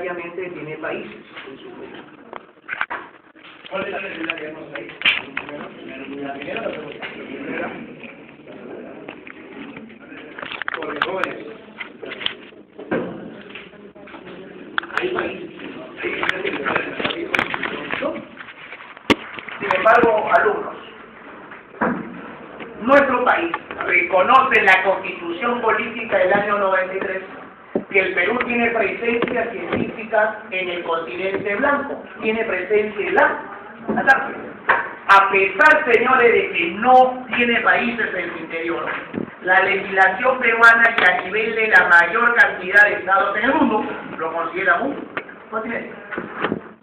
Obviamente tiene países en su cuenta. ¿Cuál es la primera que vemos ahí? La primera la tenemos aquí. La primera. Jóvenes. Hay países. Sin embargo, alumnos, nuestro país reconoce en la Constitución Política del año 93 que el Perú tiene presencia científica en el continente blanco, tiene presencia en la Antártida. A pesar, señores, de que no tiene países en su interior, la legislación peruana, que a nivel de la mayor cantidad de estados en el mundo, lo considera un continente.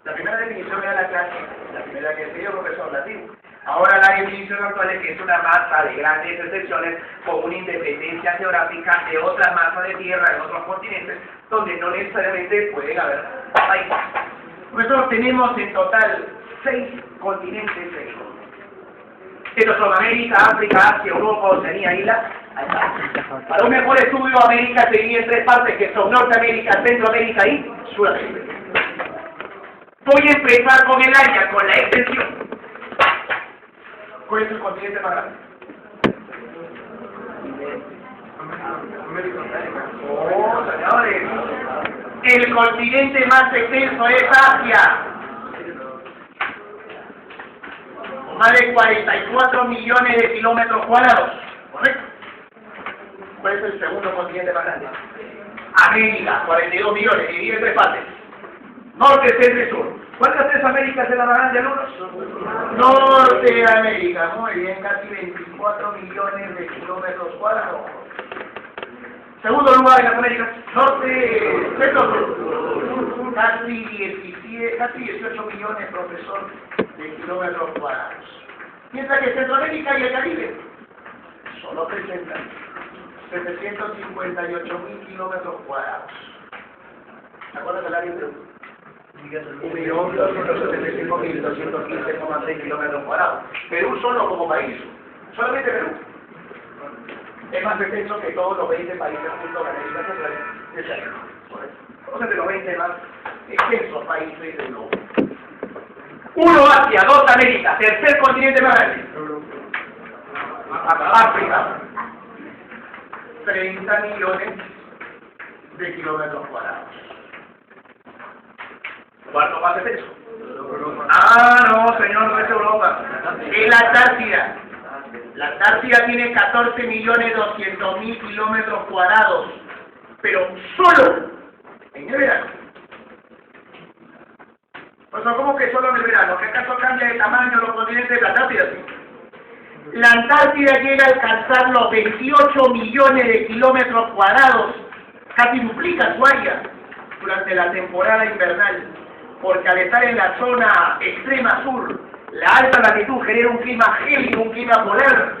La primera definición era la clásica, la primera que se dio profesor Latino. Ahora la definición actual es que es una masa de grandes excepciones con una independencia geográfica de otras masas de tierra en otros continentes, donde no necesariamente pueden haber países. Nosotros tenemos en total 6 continentes en el mundo. Estos son América, África, Asia, Europa, Oceanía, Islas. Para un mejor estudio, América se divide en 3 partes, que son Norteamérica, Centroamérica y Sudamérica. Voy a empezar con el área, con la extensión. ¿Cuál es el continente más grande? Oh, señores. El continente más extenso es Asia. Con más de 44 millones de kilómetros cuadrados. ¿Correcto? ¿Cuál es el segundo continente más grande? América, 42 millones, dividido en 3 partes. Norte, centro y sur. ¿Cuántas 3 Américas es la más grande, alumnos? Norteamérica, muy bien, casi 24 millones de kilómetros cuadrados. Segundo lugar en las Américas, norte, centro, sur. Casi 18 millones, profesor, de kilómetros cuadrados. Mientras que Centroamérica y el Caribe, solo presentan 758.000 kilómetros cuadrados. ¿Se acuerdan del área de Perú? 1.275.215,6 kilómetros cuadrados. Perú solo como país, solamente Perú, es más extenso que todos los 20 países juntos de América Central y el Caribe. Somos entre los 20 más extensos países del globo. 1 Asia, 2 América, tercer continente más grande. África, 30 millones de kilómetros cuadrados. ¿Cuarto más extenso? No, señor, no es Europa. Es la Antártida. La Antártida tiene 14.200.000 kilómetros cuadrados, pero solo en el verano. O sea, ¿cómo que solo en el verano? ¿Que acaso cambia de tamaño los continentes de la Antártida? Sí. La Antártida llega a alcanzar los 28 millones de kilómetros cuadrados, casi duplica su área durante la temporada invernal, porque al estar en la zona extrema sur, la alta latitud genera un clima gélido, un clima polar,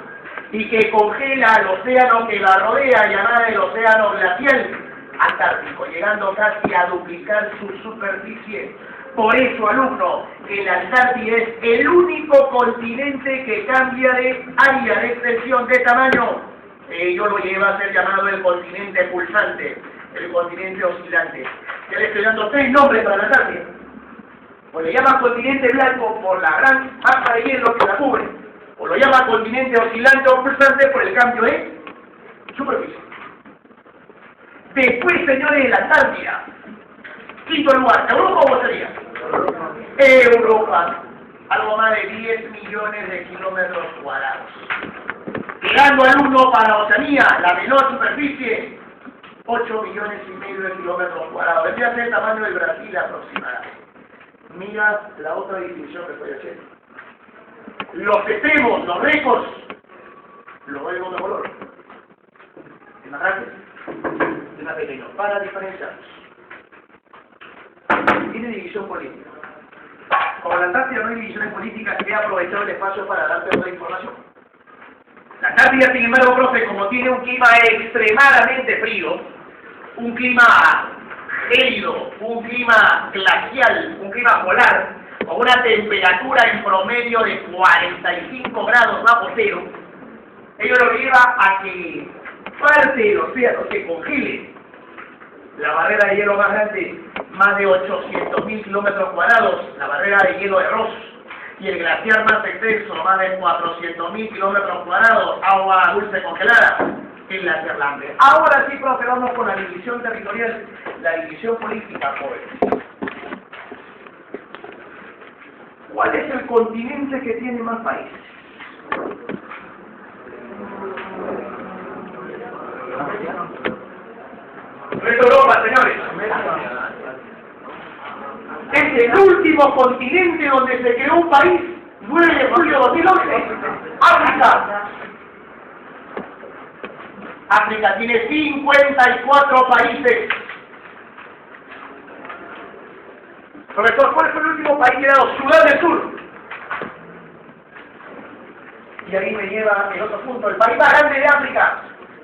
y que congela el océano que la rodea, llamada el océano glacial antártico, llegando casi a duplicar su superficie. Por eso, alumno, que la Antártida es el único continente que cambia de área, de extensión, de tamaño. Ello lo lleva a ser llamado el continente pulsante, el continente oscilante. Ya le estoy dando 3 nombres para la Antártida. O le llama continente blanco por la gran masa de hielo que la cubre, o lo llama continente oscilante o pulsante por el cambio de superficie. Después, señores, de la Antártida, quinto lugar, ¿Europa o Oceanía? Europa, algo más de 10 millones de kilómetros cuadrados. Llegando al 1 para Oceanía, la menor superficie, 8 millones y medio de kilómetros cuadrados. Vendría a ser el tamaño del Brasil aproximadamente. Mira la otra definición que estoy haciendo. Los extremos, los récords, los vemos de color. Es más grande, es más pequeño, para diferenciarlos. Tiene división política. Como la Antártida no hay divisiones políticas, he aprovechado el espacio para darte otra información. La Antártida, sin embargo, profe, como tiene un clima extremadamente frío, un clima gélido, un clima glacial, un clima polar, con una temperatura en promedio de 45 grados bajo cero, ello lo lleva a que parte del océano se congele La barrera de hielo más grande, más de 800.000 kilómetros cuadrados, la barrera de hielo de Ross. Y el glaciar más extenso, más de 400.000 kilómetros cuadrados, agua dulce congelada, el glaciar Lambert. Ahora sí, profe, vamos con la división territorial, la división política, jóvenes. ¿Cuál es el continente que tiene más países? No es Europa, señores. Es el último continente donde se creó un país, 9 de julio de 2011. África. África tiene 54 países. Profesor, ¿cuál fue el último país creado? Sudán del Sur. Y ahí me lleva el otro punto. El país más grande de África,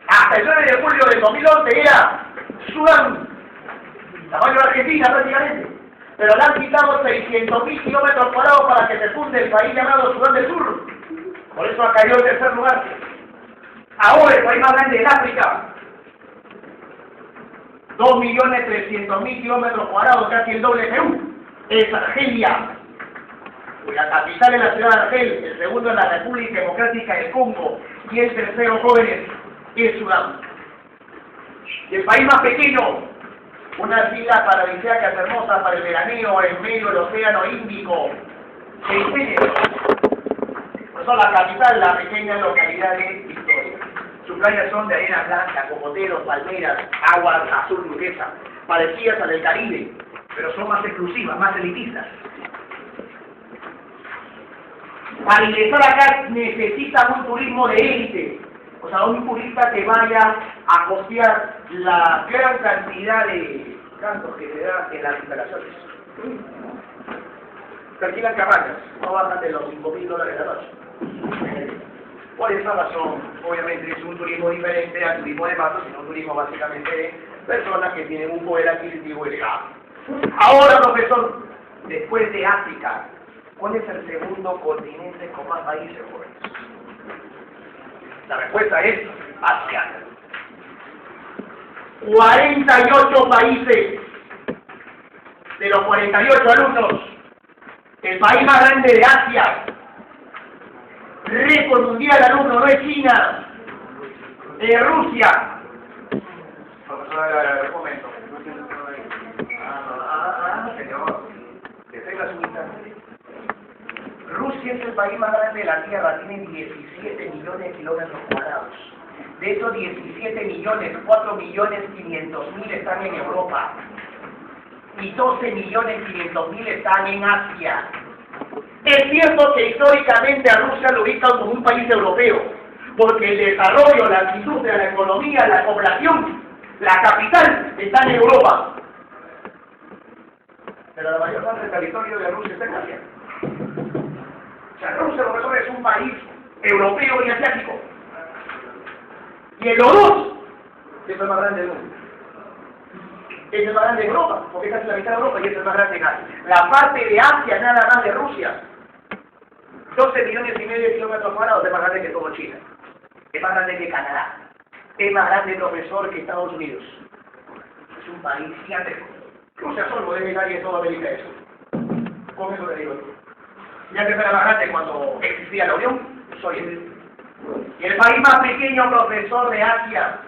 hasta el 9 de julio del 2011, era Sudán. Tamaño de Argentina prácticamente. Pero le han quitado 600.000 kilómetros cuadrados para que se funde el país llamado Sudán del Sur. Por eso ha caído en tercer lugar. Ahora el país más grande de África, 2.300.000 kilómetros cuadrados, casi el doble de Perú. Es Argelia. La capital es la ciudad de Argel, el segundo es la República Democrática del Congo y el tercero, jóvenes, es Sudán. Y el país más pequeño, unas islas paradisíacas hermosas para el veraneo en medio del océano Índico, Seychelles. Por eso la capital, la pequeña localidad de Victoria. Sus playas son de arena blanca, cocoteros, palmeras, aguas azul turquesa, parecidas a del Caribe, pero son más exclusivas, más elitistas. Para ingresar acá necesita un turismo de élite, o sea, un turista que vaya a costear la gran cantidad de cantos que se da en las instalaciones. Se alquilan cabañas, no bajan de los $5.000 la noche. Por esa razón, obviamente es un turismo diferente al turismo de paso, sino un turismo básicamente de personas que tienen un poder adquisitivo elevado. Ahora, profesor, después de África, ¿cuál es el segundo continente con más países, jóvenes? La respuesta es Asia. 48 países. De los 48 alumnos, el país más grande de Asia. Récord mundial alumno, no es China, es Rusia. Profesor, un momento. Señor, detenga su instante. Rusia es el país más grande de la Tierra, tiene 17 millones de kilómetros cuadrados. De esos 17 millones, 4.500.000 están en Europa y 12.500.000 están en Asia. Es cierto que históricamente a Rusia lo ubican como un país europeo, porque el desarrollo, la industria, la economía, la población, la capital está en Europa. Pero la mayor parte del territorio de Rusia está en Asia. O sea, Rusia, profesor, es un país europeo y asiático. Y en los dos, es el más grande del mundo. Es el más grande de Europa, porque es casi la mitad de Europa y es el más grande en Asia. La parte de Asia, nada más de Rusia, 12 millones y medio de kilómetros cuadrados, es más grande que todo China. Es más grande que Canadá. Es más grande, profesor, que Estados Unidos. Es un país gigantesco. Rusia solo debe estar en toda América del Sur. Con eso te digo yo. Ya que era más grande cuando existía la Unión Soviética. Y el país más pequeño, profesor, de Asia,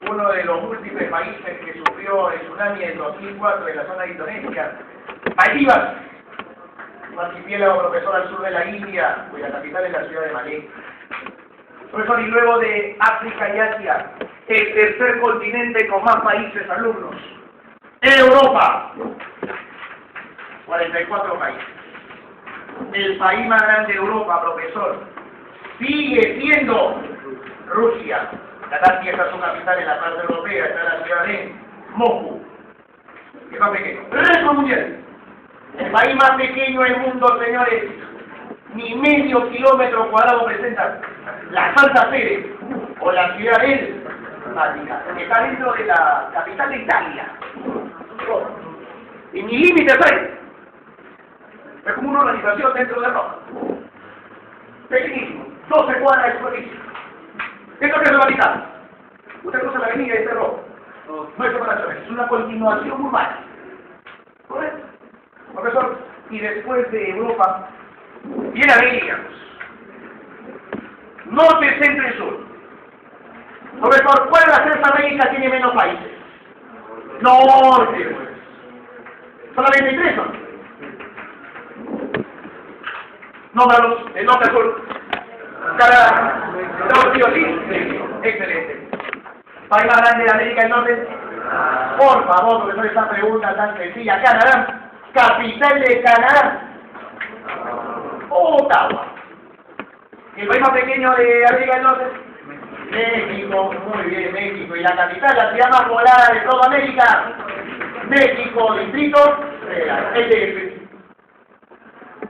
uno de los múltiples países que sufrió el tsunami en 2004 en la zona de Indonesia, Maldivas, un archipiélago, profesor, al sur de la India, cuya capital es la ciudad de Malé. Profesor, y luego de África y Asia, el tercer continente con más países alumnos, Europa, 44 países. El país más grande de Europa, profesor, sigue siendo Rusia. Kazakhstan está su capital en la parte europea, está en la ciudad de Moscú. Es más pequeño. Récord mundial. El país más pequeño del mundo, señores, ni medio kilómetro cuadrado presenta la Santa Sede o la ciudad del Vaticano, que está dentro de la capital de Italia. Y ni límites hay. Es como una organización dentro de Roma. Pequeñísimo, 12 cuadras de superficie. ¿Esto qué es el Vaticano? Usted cruza la avenida y está rojo. No hay separaciones, es una continuación urbana. ¿Correcto? Profesor, y después de Europa, viene América. Norte, centro y sur. Profesor, ¿cuál de las tres Américas tiene menos países? Norte, pues. Solamente 3 son. Nómbralos, el norte, el sur. Canadá. No, tío, sí. Excelente. ¿País más grande de América del Norte? Por favor, profesor, esta pregunta tan sencilla. Canadá. Capital de Canadá. Ottawa. ¿El país más pequeño de América del Norte? México. Muy bien, México. ¿Y la capital, la ciudad más poblada de toda América? México, distrito federal. El DF.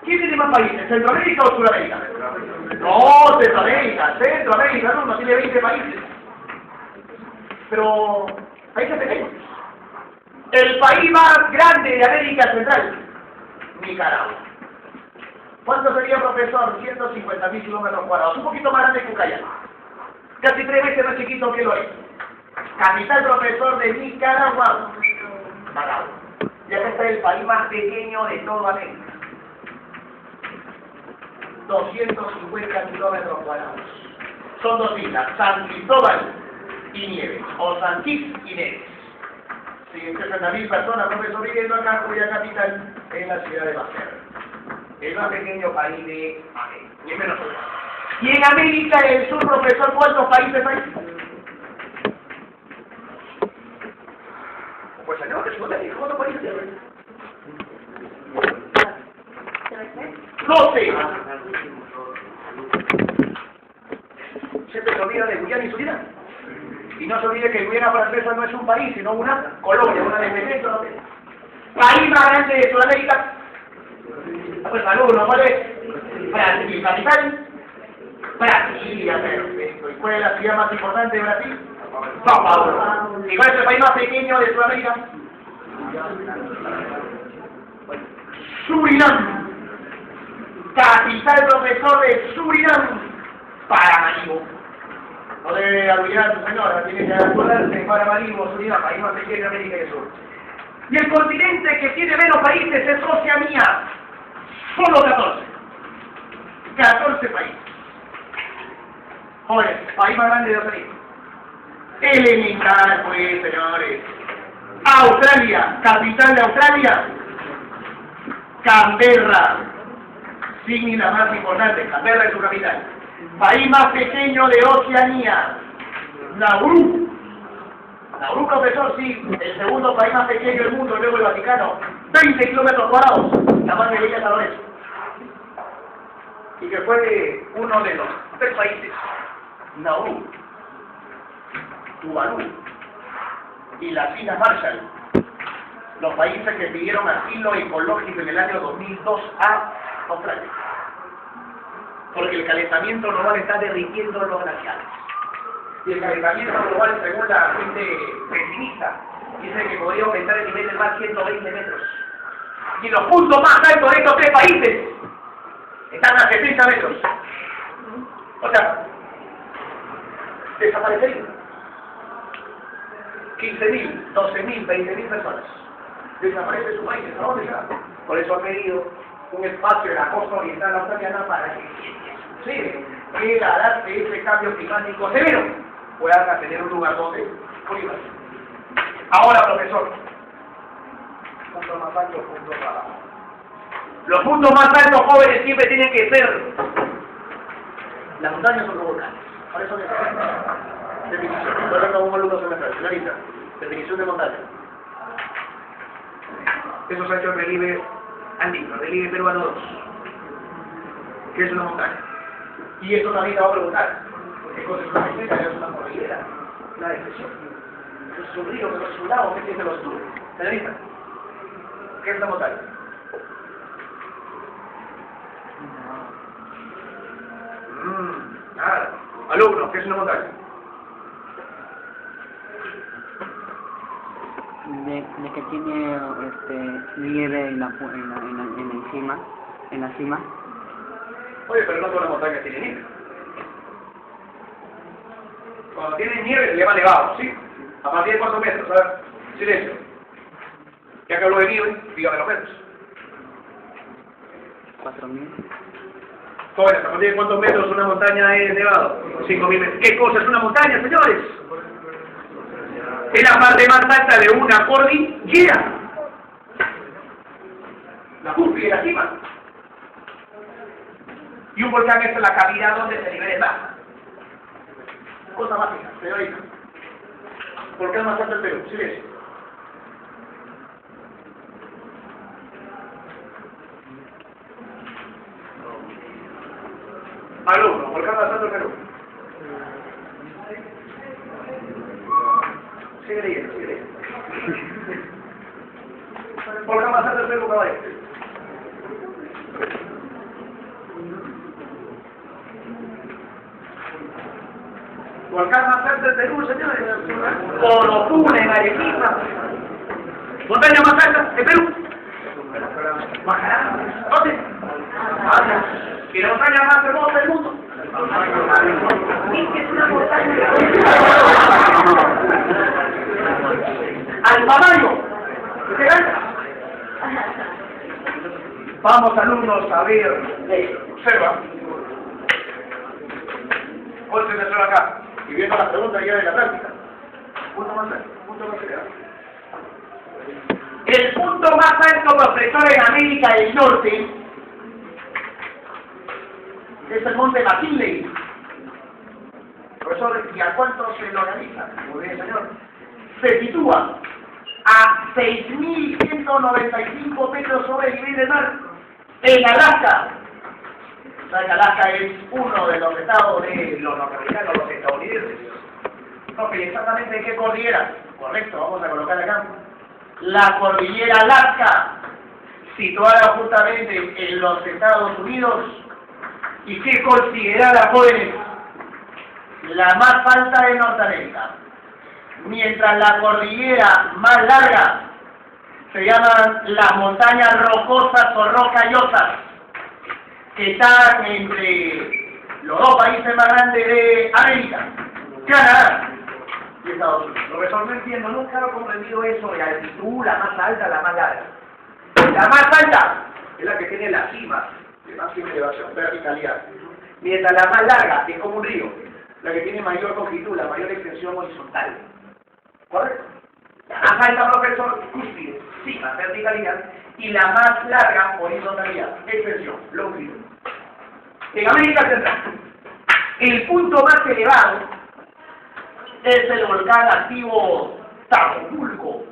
¿Quién tiene más países? ¿Centroamérica o Sudamérica? No, Centroamérica. Centroamérica, no tiene 20 países. Pero, países pequeños. El país más grande de América Central, Nicaragua. ¿Cuánto sería, profesor? 150.000 kilómetros cuadrados. Un poquito más grande que Ucayali. Casi 3 veces más chiquito que lo es. Capital, profesor, de Nicaragua. Managua. Y acá está el país más pequeño de toda América. 250 kilómetros cuadrados. Son 2 islas, San Cristóbal y Nieves, o San Quis y Nieves. 60.000 personas, profesor, viviendo acá, cuya capital es la ciudad de Barcelona. El más pequeño país de América, y en Venezuela. Y en América del Sur, profesor, ¿cuántos países hay? Pues señor, que ¿cuántos países hay? 12. Siempre se olvida de Guyana y Surinam. Y no se olvide que Guyana Francesa no es un país, sino una colonia, una dependencia. País más grande de Sudamérica. Pues alumno, ¿cuál es? Brasil. ¿Capital? Brasilia, perfecto. ¿Y cuál es la ciudad más importante de Brasil? Sao Paulo. ¿Y cuál es el país más pequeño de Sudamérica? Surinam. Capital, profesor, de Surinam. Paramaribo. No debe olvidar a su señora, tiene que acordarse de Paramaribo, Surinam, país más pequeño de América del Sur. Y el continente que tiene menos países es Oceanía. Solo 14. 14 países. Jóvenes, país más grande de Oceanía. Elemental, pues, señores. Australia, capital de Australia. Canberra. Sydney, la más importante, Canberra es su capital. País más pequeño de Oceanía. Nauru. Nauru, profesor, sí, el segundo país más pequeño del mundo, luego el Vaticano. 20 kilómetros cuadrados, la más de Villa Salores. Y que fue uno de los 3 países, Nauru, Tuvalu y las Islas Marshall, los países que pidieron asilo ecológico en el año 2002 a Australia. Porque el calentamiento global está derritiendo los glaciares. Y el calentamiento global, según la gente pesimista, dice que podría aumentar el nivel del mar 120 metros. Y los puntos más altos de estos 3 países están a 70 metros. O sea, desaparecerían 15.000, 12.000, 20.000 personas. Desaparece su país, ¿a dónde está? Por eso han pedido un espacio en la costa oriental australiana para que el adapte ese cambio climático severo puedan tener un lugar donde vivir. Ahora, profesor, punto más alto, punto más bajo. Los puntos más altos, jóvenes, siempre tienen que ser las montañas o los volcanes. Por eso definición. Por ejemplo, un alumno semestral, señorita, definición de montaña. Eso se ha hecho en relieve andino, relieve peruano 2. ¿Qué es una montaña? Y esto también te va a preguntar. ¿Qué cosa es una meseta? ¿Qué es una cordillera? Una depresión. ¿Qué es un río? ¿Qué es un lago? ¿Qué tiene los turbos? Señorita, ¿qué es una montaña? Nada. Alumno, ¿qué es una montaña? De que tiene nieve en la cima. Oye, pero no toda la montaña tiene nieve. Cuando tiene nieve se llama nevado, ¿sí? ¿A partir de cuántos metros? A ver, silencio. Ya que hablo de nieve, dígame los metros. 4.000. Jóvenes, ¿a partir de cuántos metros una montaña es nevado? 5.000 metros. ¿Qué cosa es una montaña, señores? Es la parte más alta de una cordillera. La cúspide de la cima. Y un volcán es la cavidad donde se libera el magma. Cosa básica, señorita. Volcán más alto del Perú, silencio. Alumno, volcán más alto del Perú. Sigue leyendo, sigue leyendo. Volcán más alto del Perú, caballero. Volcán más alto del Perú, señores. Corotuna en Arequipa. Montaña más alta del Perú. Macará. ¿Dónde? ¿Y la montaña más hermosa del mundo? Es una montaña. Alpamayo. ¿Se gana? Vamos, alumnos, a ver. Observa. Concéntrate acá. Y viendo las preguntas ya de la práctica. Punto más alto, punto más alto. El punto más alto, profesor, en América del Norte es el monte McKinley. Profesor, ¿y a cuánto se localiza? Muy bien, señor. Se sitúa a 6.195 metros sobre el nivel del mar en Alaska. O sea, que Alaska es uno de los estados de los norteamericanos, los estadounidenses. No, pero exactamente en qué cordillera. Correcto, vamos a colocar acá. La cordillera Alaska, situada justamente en los Estados Unidos, y que es considerada, jóvenes, la más alta de Norteamérica. Mientras la cordillera más larga se llaman las montañas rocosas o rocallosas, que están entre los dos países más grandes de América, Canadá y Estados Unidos. Profesor, no entiendo, nunca he comprendido eso de altitud, la más alta, la más larga. La más alta es la que tiene la cima de máxima elevación, verticalidad. Mientras la más larga es como un río, la que tiene mayor longitud, la mayor extensión horizontal. ¿Correcto? La más alta, profesor, cúspide, cima, verticalidad, y la más larga, horizontalidad, extensión, longitud. En América Central, el punto más elevado es el volcán activo Tamopulco,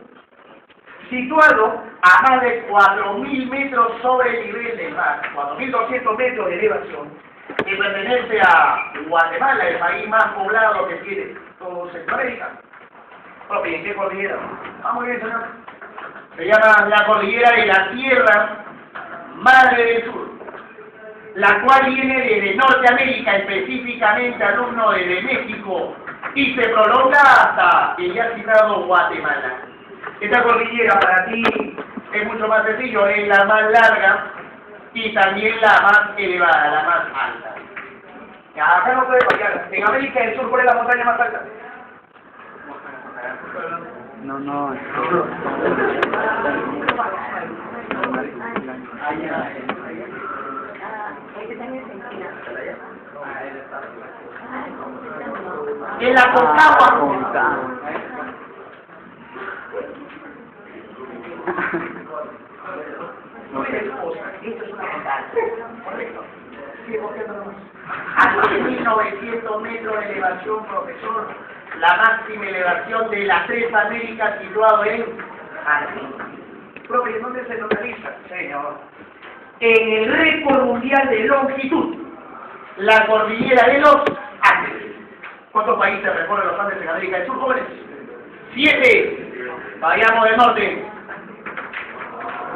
situado a más de 4.000 metros sobre el nivel del mar, 4.200 metros de elevación, que pertenece a Guatemala, el país más poblado que tiene todo Centroamérica. ¿Y en qué cordillera? Ah, muy bien, señor. Se llama la cordillera de la Sierra Madre del Sur, la cual viene desde Norteamérica, específicamente alumno desde México, y se prolonga hasta el ya citado Guatemala. Esta cordillera para ti es mucho más sencillo, es la más larga y también la más elevada, la más alta. Acá no puede fallar. En América del Sur, ¿cuál es la montaña más alta? No. En la Concagua. Esto es una montaña. Correcto. A 9.900 metros de elevación, profesor, la máxima elevación de las tres Américas, situado en Argentina. Profe, ¿dónde se localiza? Señor. En el récord mundial de longitud, la cordillera de los Andes. ¿Cuántos países recorren los Andes en América del Sur, jóvenes? 7. Vayamos del norte.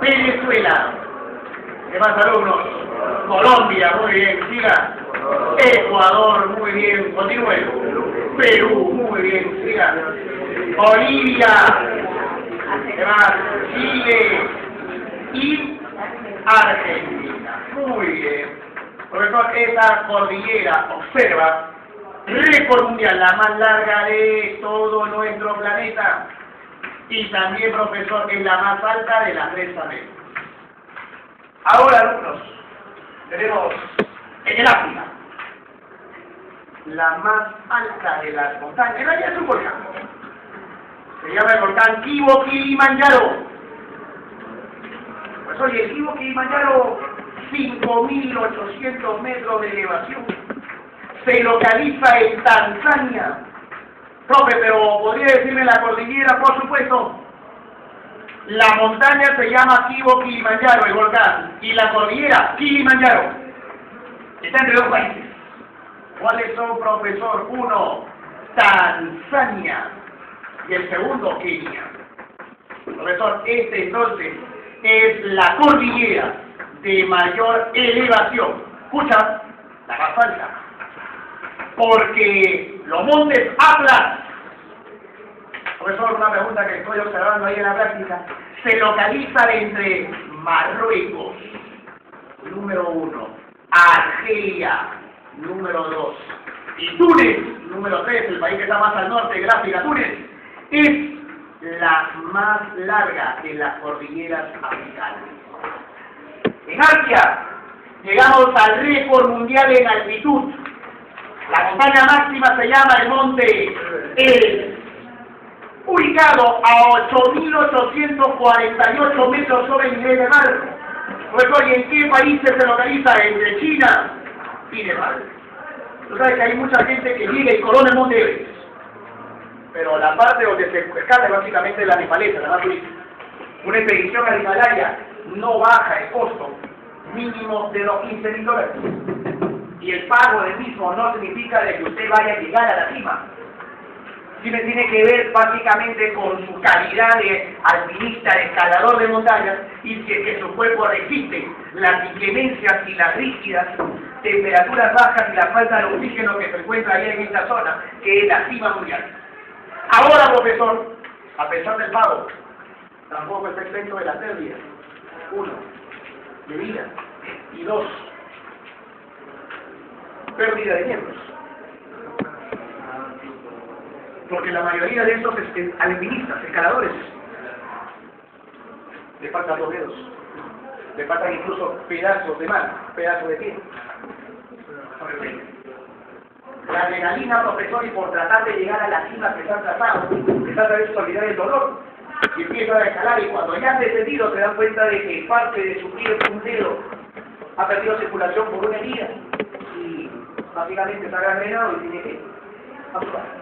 Venezuela. ¿Qué más, alumnos? Colombia, muy bien, siga. Ecuador, muy bien, continúe. Perú, muy bien, siga. Bolivia, ¿qué más? Chile y Argentina. Muy bien. Profesor, esta cordillera, observa, récord mundial, la más larga de todo nuestro planeta. Y también, profesor, es la más alta de las 3 Américas. Ahora, alumnos, tenemos en el África la más alta de las montañas. En realidad es un volcán. Se llama el volcán Kibo Kilimanjaro. Pues oye, el Kibo Kilimanjaro, 5.800 metros de elevación. Se localiza en Tanzania. Profe, pero ¿podría decirme la cordillera? Por supuesto. La montaña se llama Kibo Kilimanjaro, el volcán. Y la cordillera, Kilimanjaro. Está entre 2 países. ¿Cuáles son, profesor? Uno, Tanzania. Y el segundo, Kenia. Profesor, este entonces es la cordillera de mayor elevación. Escucha, la más alta. Porque los montes Atlas, profesor, una pregunta que estoy observando ahí en la práctica, se localizan entre Marruecos, número 1, Argelia, número 2, y Túnez, número 3, el país que está más al norte de África, Túnez, es la más larga de las cordilleras africanas. En Asia, llegamos al récord mundial en altitud. La montaña máxima se llama el monte Everest, ubicado a 8.848 metros sobre el nivel de mar. Profesor, ¿y en qué países se localiza? Entre China y Nepal. Tú sabes que hay mucha gente que llega y corona el monte Everest, pero la parte donde se escala es básicamente la nepalesa, la más turística. Una expedición al Himalaya no baja el costo mínimo de los $15.000. Y el pago del mismo no significa de que usted vaya a llegar a la cima. Sí me tiene que ver básicamente con su calidad de alpinista, de escalador de montañas, y si es que su cuerpo resiste las inclemencias y las rígidas temperaturas bajas y la falta de oxígeno que se encuentra ahí en esta zona, que es la cima mundial. Ahora, profesor, a pesar del pago, tampoco está exento de la pérdida. 1, de vida. Y 2, pérdida de miembros. Porque la mayoría de estos alpinistas, escaladores, le faltan 2 dedos, le faltan incluso pedazos de mano, pedazos de pie. La adrenalina, profesor, y por tratar de llegar a la cima que están tratando, que trata de olvidar el dolor, y empiezan a escalar, y cuando ya han descendido se dan cuenta de que parte de su pie, un dedo, ha perdido circulación por una herida, y básicamente está gangrenado y tiene que amputar.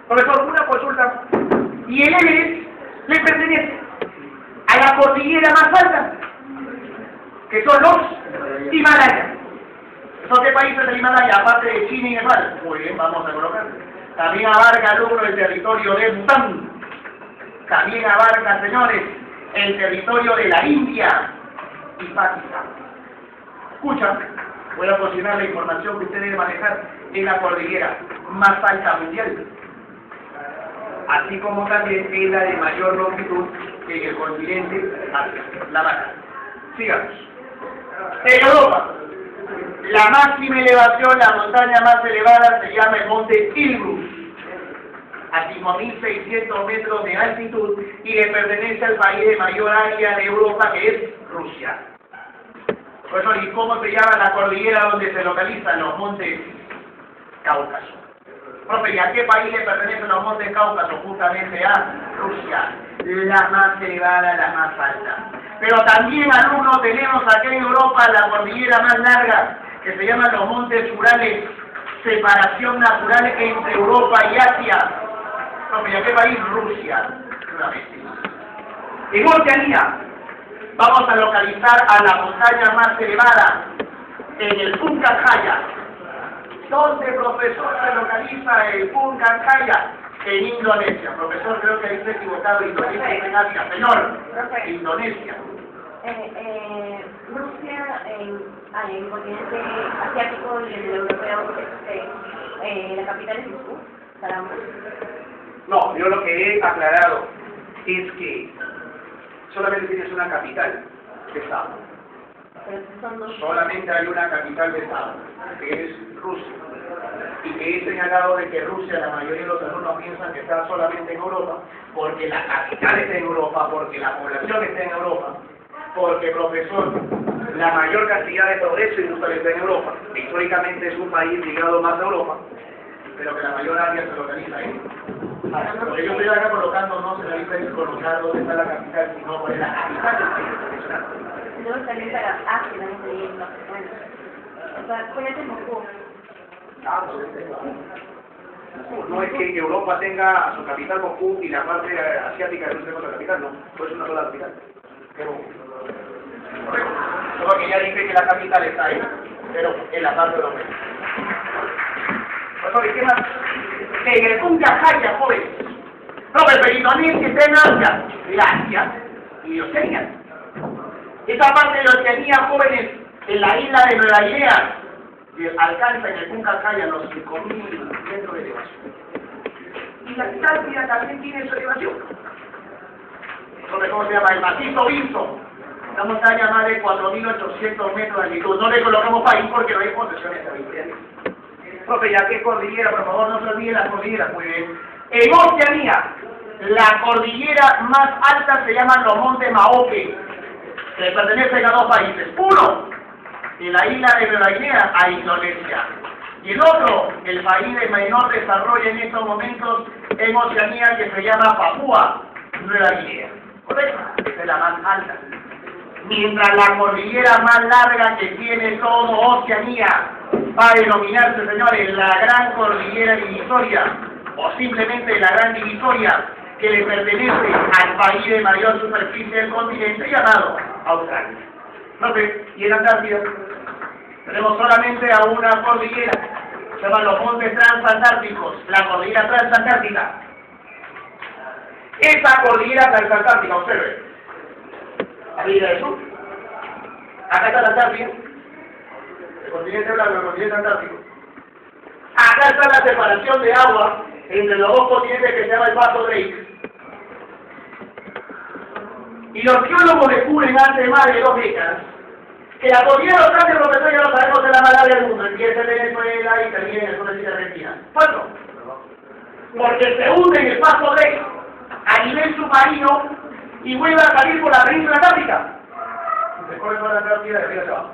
Profesor, una consulta. ¿Y el Everest le pertenece a la cordillera más alta, que son los Himalayas? ¿Son qué países del Himalaya, aparte de China y Nepal? Muy bien, vamos a colocar. También abarca, alumno, el territorio de Bután. También abarca, señores, el territorio de la India y Pakistán. Escucha, voy a posicionar la información que usted debe manejar en la cordillera más alta mundial, así como también es la de mayor longitud en el continente Asia, la baja. Sigamos. En Europa, la máxima elevación, la montaña más elevada se llama el monte Elbrus, a 5.600 metros de altitud, y le pertenece al país de mayor área de Europa, que es Rusia. Por eso, ¿y cómo se llama la cordillera donde se localizan los montes Cáucaso? Profe, ¿y a qué país le pertenecen los montes Cáucaso? Justamente a Rusia, la más elevada, la más alta. Pero también, alumnos, tenemos aquí en Europa la cordillera más larga, que se llaman los montes Urales, separación natural entre Europa y Asia. Profe, ¿y a qué país? Rusia, nuevamente. En Oceanía, vamos a localizar a la montaña más elevada, en el Puncajaya. ¿Dónde, profesor, se localiza el Puncajaya? En Indonesia. Profesor, creo que ahí está equivocado. Indonesia es en Asia. Señor, Indonesia. Rusia, en el continente asiático y en el europeo, la capital es Moscú, Caramba. No, yo lo que he aclarado es que solamente tienes una capital, que es Estambul. Pero son dos. Solamente hay una capital de Estado, que es Rusia. Y que he señalado de que Rusia, la mayoría de los alumnos piensan que está solamente en Europa, porque la capital está en Europa, porque la población está en Europa, porque, profesor, la mayor cantidad de progreso industrial está en Europa. Históricamente es un país ligado más a Europa, pero que la mayor área se localiza ahí. Lo que yo estoy acá colocando no se realiza en colocar dónde está la capital, sino cuál es la capital del país profesional. Luego también para Asia también sería bueno. O sea, ponete Moscú. No es que Europa tenga su capital Moscú y la parte asiática de Rusia otra capital, no, pues es una sola capital. Correcto. Solo que ya dije que la capital está ahí, pero en la parte europea. Pues, ¿qué más? En el Caucasia, jóvenes. No, el Mediterráneo que está en Asia, Asia y Oceanía. Esa parte de Oceanía, jóvenes, en la isla de Nueva Guinea, alcanza en el Caucasia los 5.000 metros de elevación. Y la Antártida también tiene su elevación. ¿Cómo se llama? El macizo Vinson. Una montaña más de 4.800 metros de altitud. No le colocamos país porque no hay posesiones territoriales. Profe, ya que cordillera, por favor, no se olvide la cordillera. Muy bien. En Oceanía, la cordillera más alta se llama los Montes Maoke, que pertenecen a dos países. Uno, en la isla de Nueva Guinea, a Indonesia. Y el otro, el país de menor desarrollo en estos momentos en Oceanía, que se llama Papúa Nueva Guinea. ¿Correcto? Esa es la más alta. Mientras la cordillera más larga que tiene todo Oceanía va a denominarse, señores, la Gran Cordillera Divisoria, o simplemente la Gran Divisoria, que le pertenece al país de mayor superficie del continente llamado Australia. ¿No sé? Y en Antártida tenemos solamente a una cordillera, se llaman los Montes Transantárticos, la cordillera transantártica. Esa cordillera transantártica, observe, la isla del sur, acá está la Antártida, el continente blanco, el continente antártico. Acá está la separación de agua entre los dos continentes que se llama el Paso Drake. Y los geólogos descubren hace más de 2 décadas que la cordillera de los Andes, profesor, ya lo sabemos, es la más larga del mundo, empieza en Venezuela y termina en el sur de Argentina. ¿Cuánto? Porque se hunde en el Paso Drake a nivel submarino y vuelve a salir por la península antártica. Se corre toda la Antártida de arriba hacia abajo.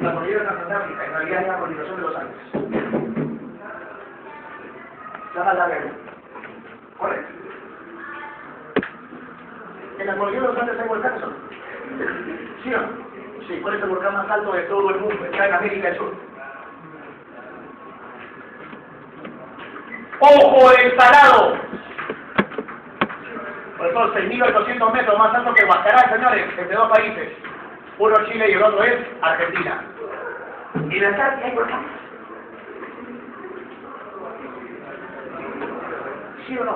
La cordillera transantártica en realidad es la continuación de los Andes. La más larga del mundo. Correcto. ¿En la cordillera de los Andes hay volcanes o no? ¿Sí o no? Sí, ¿cuál es el volcán más alto de todo el mundo? Está en América del Sur. ¡Ojo del Salado! Por eso 6.800 metros más alto que Huascarán, señores, entre dos países. Uno Chile y el otro es Argentina. ¿Y en la Antártida hay volcanes? ¿Sí o no?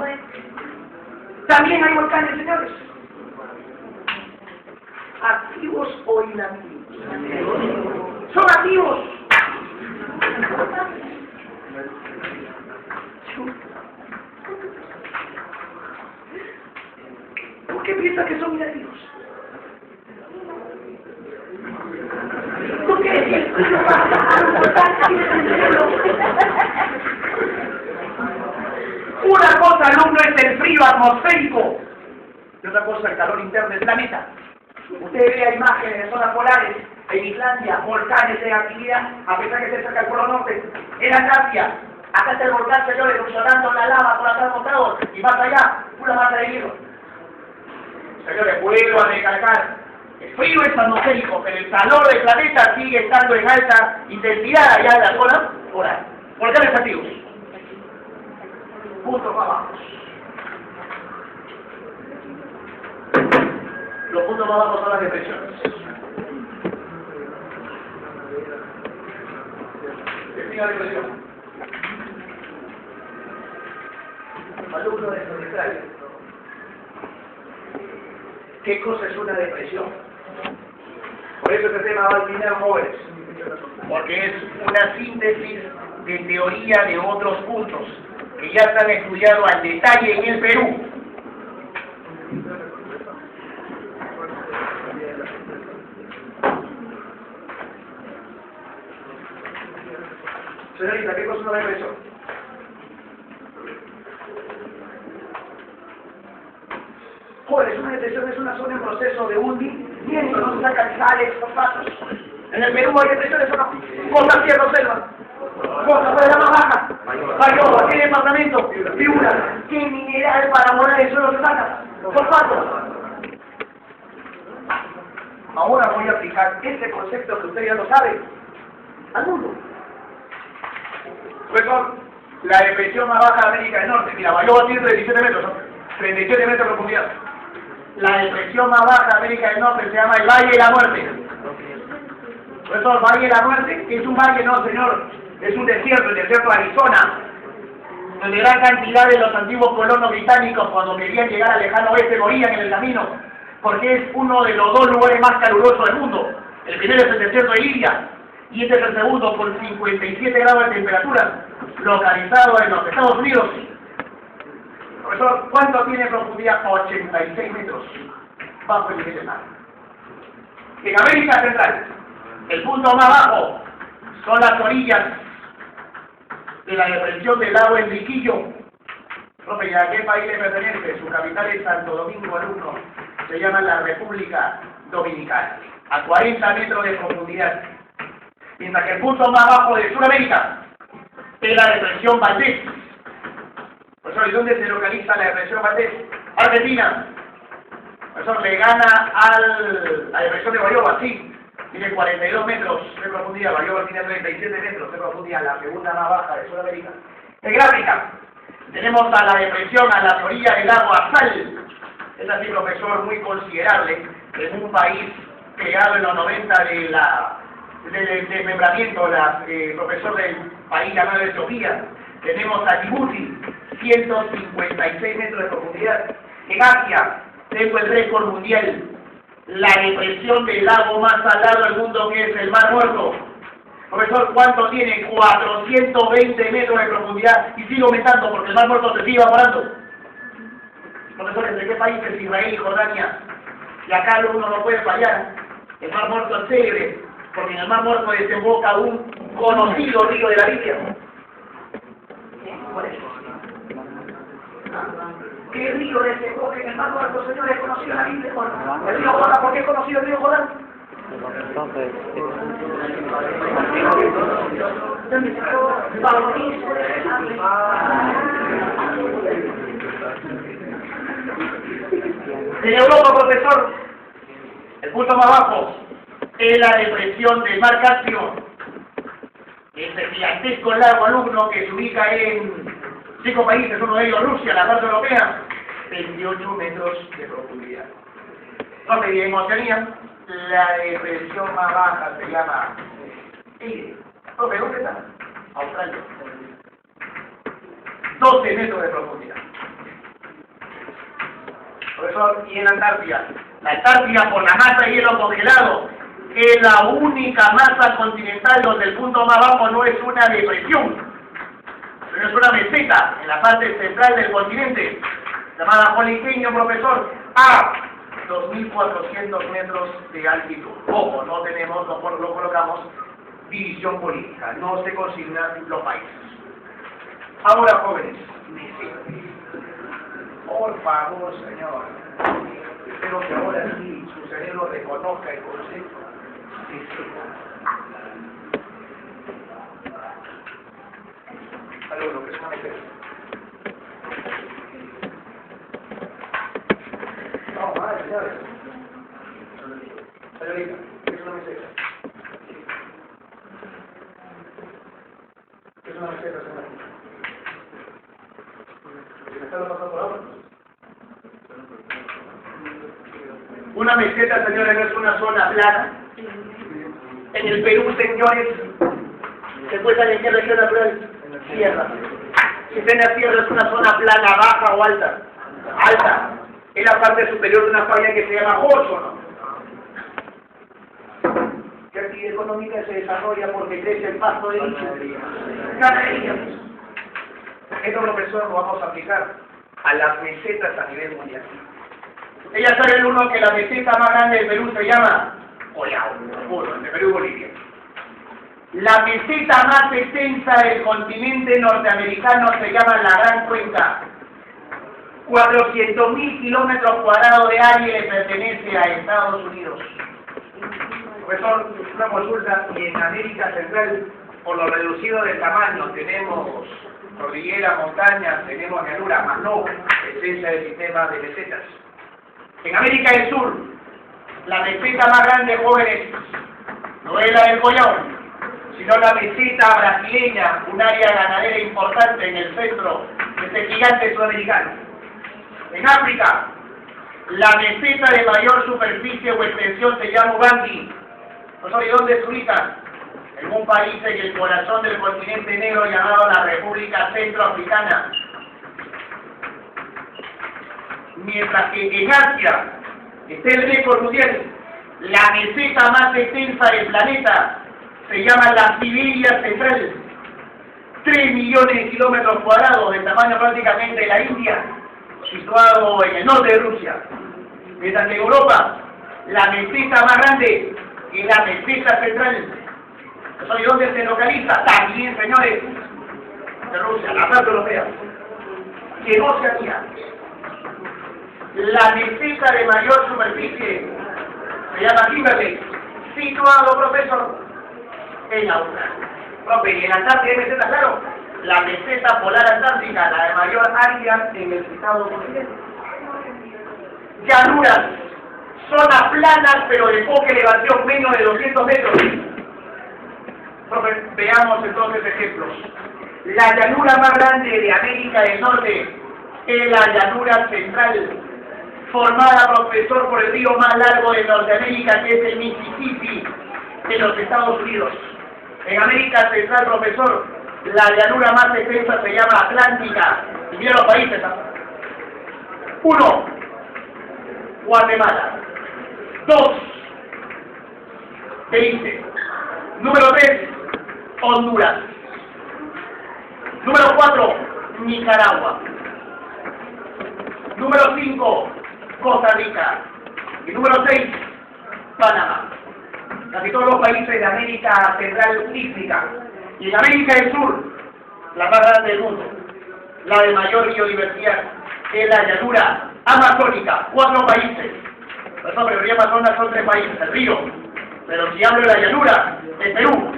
También hay volcanes, señores. ¿Activos o inactivos? ¡Son activos! ¿Por qué piensas que son inactivos? ¿Por qué? Una cosa, alumno, es el frío atmosférico y otra cosa el calor interno del planeta. Usted vea imágenes de zonas polares, en Islandia, volcanes en actividad, a pesar que se cerca del Polo Norte, en Antártida, acá está el volcán, señores, erupcionando la lava por atrás montados, y más allá, una masa de hielo. Señores, vuelvo a recalcar, el frío es atmosférico, pero el calor del planeta sigue estando en alta intensidad allá en la zona polar. Volcanes activos. Puntos más bajos. Los puntos más bajos son las depresiones. Defina depresión. Alumno de secundaria. ¿Qué cosa es una depresión? Por eso este tema va a eliminar jóvenes. Porque es una síntesis de teoría de otros puntos que ya están estudiados al detalle en el Perú. Señorita, ¿qué cosa no ve eso? Joder, es una depresión, es una zona en proceso de hundimiento, no se sacan sales, fosfatos. En el Perú hay depresiones o no. Costa Sierra Selva. Costa fue la más baja. Bayoba, ¿qué departamento? Piura. ¿Qué mineral para morar el suelo se saca? Fosfatos. Ahora voy a aplicar este concepto que usted ya lo sabe al mundo. Profesor, la depresión más baja de América del Norte. Mira, Bayoba tiene 37 metros, ¿no? 37 metros de profundidad. La depresión más baja de América del Norte se llama el Valle de la Muerte. Profesor, Valle de la Muerte, que es un valle, no señor, es un desierto, el desierto de Arizona, donde gran cantidad de los antiguos colonos británicos, cuando querían llegar al lejano oeste, morían en el camino, porque es uno de los dos lugares más calurosos del mundo. El primero es el desierto de Libia, y este es el segundo, con 57 grados de temperatura, localizado en los Estados Unidos. Profesor, ¿cuánto tiene profundidad? 86 metros bajo el nivel del mar. En América Central, el punto más bajo son las orillas de la depresión del lago Enriquillo. Profe, ¿y a qué país le pertenece? Su capital es Santo Domingo Alumno. Se llama la República Dominicana. A 40 metros de profundidad. Mientras que el punto más bajo de Sudamérica es la depresión Valdés. Profesor, ¿y dónde se localiza la depresión Valdés? Argentina. Profesor, le gana a la depresión de Bayoba, sí. Tiene 42 metros de profundidad, Bayoba tiene 37 metros de profundidad, la segunda más baja de Sudamérica. En gráfica, tenemos a la depresión a las orillas del lago Azal. Es así, profesor, muy considerable en un país creado en los 90 del desmembramiento, profesor del país llamado Etiopía. Tenemos a Djibouti, 156 metros de profundidad. En Asia, tengo el récord mundial, la depresión del lago más salado del mundo, que es el Mar Muerto. Profesor, ¿cuánto tiene? 420 metros de profundidad, y sigue aumentando porque el Mar Muerto se sigue evaporando. Profesor, ¿entre qué países? Israel y Jordania. Y acá uno no puede fallar. El Mar Muerto es célebre, porque en el Mar Muerto desemboca un conocido río de la Biblia. ¿Cuál es? ¿Qué río desemboca en el Mar Muerto, señor? ¿Es conocido en la Biblia? ¿El río Jordán? ¿Por qué es conocido el río Jordán? En Europa, profesor, el punto más bajo es la depresión del Mar Caspio, este gigantesco lago Alumno que se ubica en 5 países, uno de ellos Rusia, la parte europea, 28 metros de profundidad. Entonces, y en Oceanía, la depresión más baja se llama Tigre. ¿Dónde está? Australia. 12 metros de profundidad. Profesor, y en Antártida. La Antártida, por la masa de hielo congelado, es la única masa continental donde el punto más bajo no es una depresión, sino es una meseta en la parte central del continente, llamada Joliqueño, profesor, a 2.400 metros de altitud. Ojo, no lo colocamos división política, no se consignan los países. Ahora, jóvenes, por favor, señor, espero que ahora sí su cerebro reconozca el concepto de meseta. Algo que es una meseta. No, madre, señores. Señorita, ¿qué es una meseta? ¿Qué es una meseta, señorita? ¿Me está pasando por ahora? Una meseta, señores, no es una zona plana. En el Perú, señores, se encuentra en qué región natural? Sierra. Si está en la sierra, es una zona plana, baja o alta. Alta. Es la parte superior de una falla que se llama ózono. ¿Qué actividad económica se desarrolla porque crece el pasto de dicho? Ganadería. Esto, profesor, lo vamos a aplicar a las mesetas a nivel mundial. Ella sabe el uno que la meseta más grande del Perú se llama Collao, entre Perú y Bolivia. La meseta más extensa del continente norteamericano se llama la Gran Cuenca. 400.000 kilómetros cuadrados de área le pertenece a Estados Unidos. Profesor, una consulta, y en América Central, por lo reducido de tamaño, tenemos cordillera, montañas, tenemos llanura, más no esencia del sistema de mesetas. En América del Sur, la meseta más grande, jóvenes, no es la del Collao, sino la meseta brasileña, un área ganadera importante en el centro de este gigante sudamericano. En África, la meseta de mayor superficie o extensión se llama Ubangi. ¿No sabe dónde se ubica? En un país en el corazón del continente negro llamado la República Centroafricana. Mientras que en Asia está el récord mundial, la meseta más extensa del planeta se llama la Siberia Central. 3 millones de kilómetros cuadrados, del tamaño prácticamente de la India, situado en el norte de Rusia. Mientras que en Europa, la meseta más grande es la meseta central. ¿Y dónde se localiza? También, señores, de Rusia, la parte europea. Que no se hacía. La meseta de mayor superficie se llama Kimberley, situado, profesor, en Australia. Profe, y en la Antártida hay meseta, claro, la meseta polar antártica, la de mayor área en el citado continente. Llanuras, zonas planas pero de poca elevación, menos de 200 metros. Profe, veamos entonces ejemplos. La llanura más grande de América del Norte es la llanura central, formada, profesor, por el río más largo de Norteamérica, que es el Mississippi, de los Estados Unidos. En América Central, profesor, la llanura más extensa se llama Atlántica. Y mira los países. 1. Guatemala. 2. Belice. Número 3. Honduras. Número 4. Nicaragua. Número 5. Costa Rica. Y número 6. Panamá. Casi todos los países de América Central sísmica. Y en América del Sur, la más grande del mundo, la de mayor biodiversidad, es la llanura amazónica. 4 países. Por eso, la mayoría amazonas son 3 países, el río. Pero si hablo de la llanura, es Perú,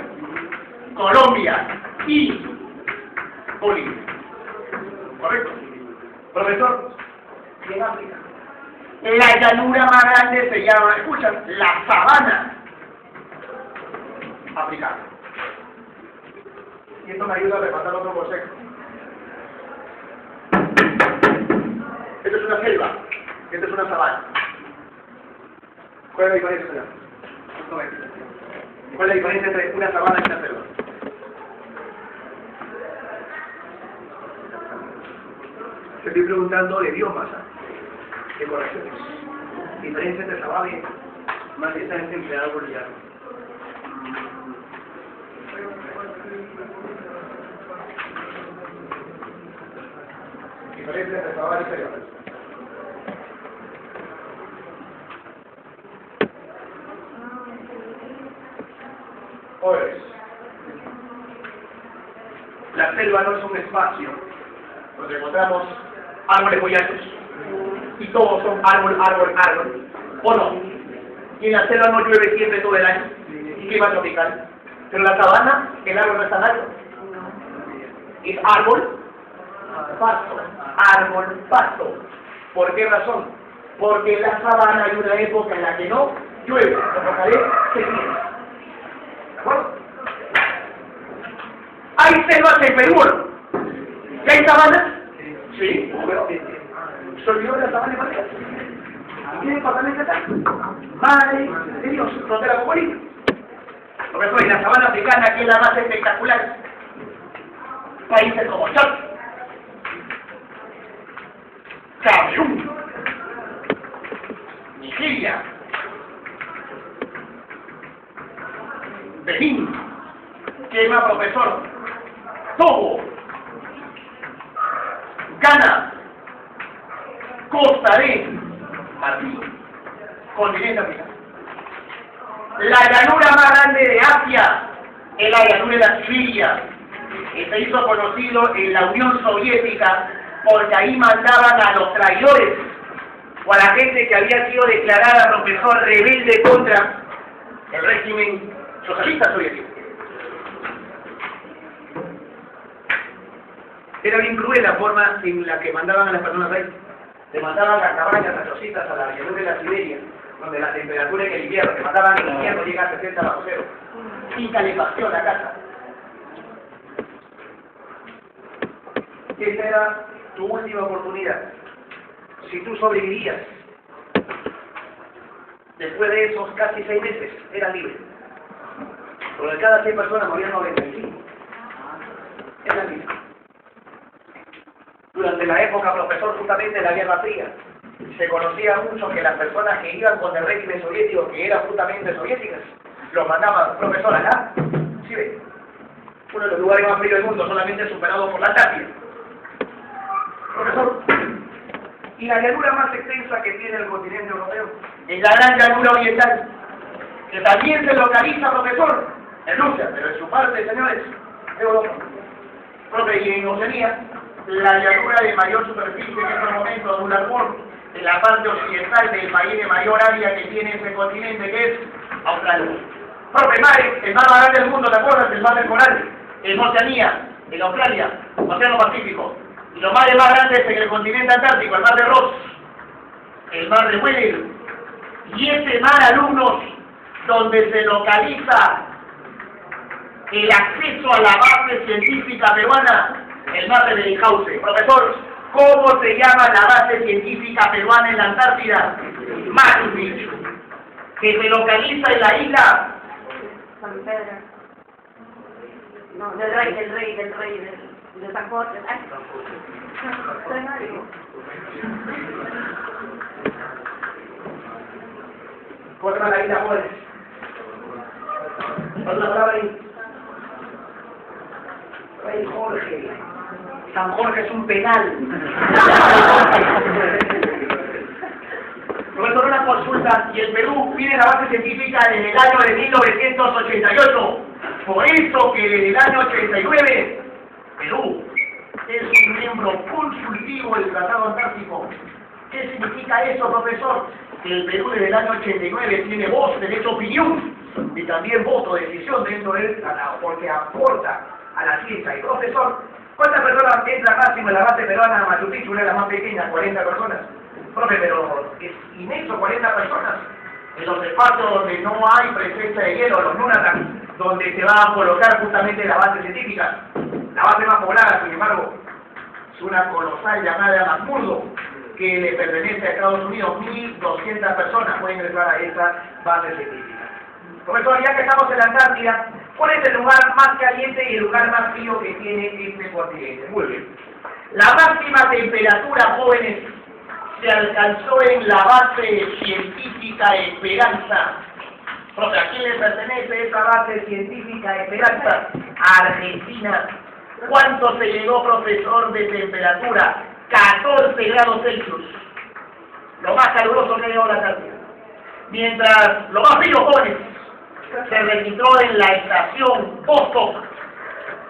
Colombia y Bolivia. ¿Correcto? Profesor, y en África. La llanura más grande se llama, escuchan, la sabana africana. Y esto me ayuda a repasar otro concepto. Esto es una selva, esto es una sabana. ¿Cuál es la diferencia, señor? ¿Cuál es la diferencia entre una sabana y una selva? Te estoy preguntando de biomas, de correcciones. Diferencia entre sabana y más esta es empleada por llano. Diferencia entre sabana y selva. Pues, la selva no es un espacio donde encontramos árboles muy altos y todos son árbol, árbol, árbol, ¿o no? Y en la selva no llueve siempre todo el año y clima tropical, pero en la sabana el árbol no es tan alto, es árbol, pasto, árbol, pasto. ¿Por qué razón? Porque en la sabana hay una época en la que no llueve, época de sequía. ¿De acuerdo? ¿Hay selvas en Perú? ¿Y hay sabanas? Sí. ¿Se olvidó de la sabana de María? ¿Y qué departamento está? Madre de Dios, frontera con Bolivia. Por eso en la sabana africana, que es la más espectacular, países como Chad, Camerún, Nigeria, Benín, ¿qué más, profesor? Togo, Ghana, Costa de Marfil, continente africano. La llanura más grande de Asia en la llanura de la Siberia, que se hizo conocido en la Unión Soviética, porque ahí mandaban a los traidores, o a la gente que había sido declarada profesor rebelde contra el régimen socialista soviético. Era bien cruel la forma en la que mandaban a las personas ahí. Se mandaban a cabañas, a chocitas, a la llanura de la Siberia, donde la temperatura en el invierno, que mandaban en el invierno llega a 60 bajo cero, sin calefacción la casa. Esa era tu última oportunidad. Si tú sobrevivías, después de esos casi 6 meses, eras libre. Pero de cada 100 personas morían 95. Eran libres. Durante la época, profesor, justamente de la Guerra Fría, se conocía mucho que las personas que iban con el régimen soviético, que eran justamente soviéticas, los mandaban, profesor, acá, ¿sí ve? Uno de los lugares más fríos del mundo, solamente superado por la Antártida. Profesor, y la llanura más extensa que tiene el continente europeo es la gran llanura oriental, que también se localiza, profesor, en Rusia, pero en su parte, señores, de Europa. Profe, y en Oceanía, la llanura de mayor superficie en estos momentos, un árbol, en la parte occidental del país de mayor área que tiene ese continente, que es Australia. Profe, el mar más grande del mundo, ¿te acuerdas? El mar del Coral, en Oceanía, en Australia, Océano Pacífico. Y los mares más grandes en el continente antártico, el mar de Ross, el mar de Weddell. Y ese mar, alumnos, donde se localiza el acceso a la base científica peruana, el mar de Bellingshausen. Profesor, ¿cómo se llama la base científica peruana en la Antártida? Machu Picchu, que se localiza en la isla San Pedro. No, del rey, de San Jorge. Ay, soy Mario. ¿Cómo se llama la isla Juárez? ¿Otra palabra ahí? Rey Jorge. San Jorge es un penal. Profesor, una consulta. Y el Perú pide la base científica desde el año de 1988. Por eso que desde el año 89, Perú es un miembro consultivo del Tratado Antártico. ¿Qué significa eso, profesor? Que el Perú desde el año 89 tiene voz, derecho a opinión y también voto, decisión dentro del tratado, porque aporta a la ciencia. Y profesor, ¿cuántas personas entran máximo en la base peruana a Machu Picchu? Una de las más pequeñas, 40 personas. Profe, pero es inmenso, 40 personas. En los espacios donde no hay presencia de hielo, los Nunataks, donde se va a colocar justamente la base científica. La base más poblada, sin embargo, es una colosal llamada McMurdo, que le pertenece a Estados Unidos. 1.200 personas pueden ingresar a esa base científica. Profesor, ya que estamos en la Antártida, ¿cuál es el lugar más caliente y el lugar más frío que tiene este continente? Muy bien. La máxima temperatura, jóvenes, se alcanzó en la base científica Esperanza. Profe, ¿a quién le pertenece esa base científica Esperanza? A Argentina. ¿Cuánto se llegó, profesor, de temperatura? 14 grados Celsius. Lo más caluroso que llegó a la Antártida. Mientras lo más frío, jóvenes, se registró en la estación Vostok.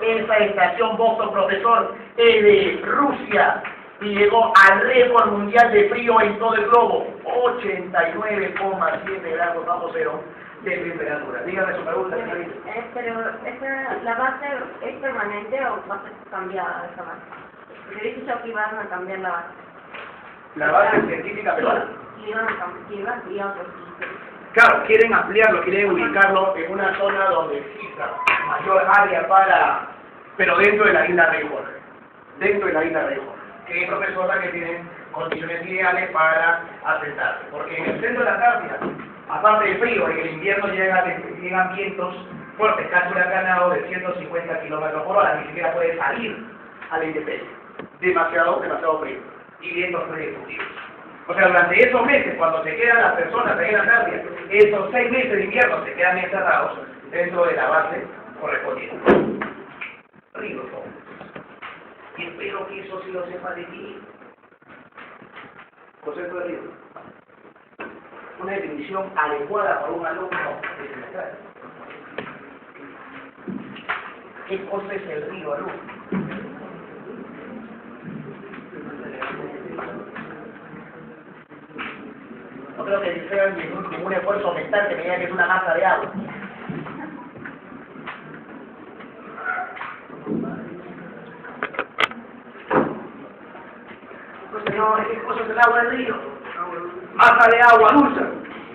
Esa estación Vostok, profesor, es de Rusia y llegó al récord mundial de frío en todo el globo, 89,7 grados bajo cero de temperatura. Dígame su pregunta, señorita. Pero ¿la base es permanente o va a ser cambiada esa base? Porque dice yo que iban a cambiar la base. La base científica peruana. Y iban a cambiar y otros. Claro, quieren ampliarlo, quieren ubicarlo en una zona donde exista mayor área para, pero dentro de la isla Rey Jorge. Dentro de la isla Rey Jorge. Que es profesora que tienen condiciones ideales para asentarse. Porque en el centro de la Antártida, aparte del frío, en el invierno llegan vientos fuertes, casi huracanados de 150 kilómetros por hora, ni siquiera puede salir a la intemperie. Demasiado frío. Y vientos muy destructivos. O sea, durante esos meses, cuando se quedan las personas ahí en la Antártida, esos 6 meses de invierno se quedan encerrados dentro de la base correspondiente. Río, y espero que eso sí lo sepa de ti. Concepto de río. Una definición adecuada para un alumno de semestral. ¿Qué cosa es el río Alumno? No creo que sea ningún esfuerzo mental que me diga que es una masa de agua. Pues señores, ¿qué cosa es el agua del río? Masa de agua dulce,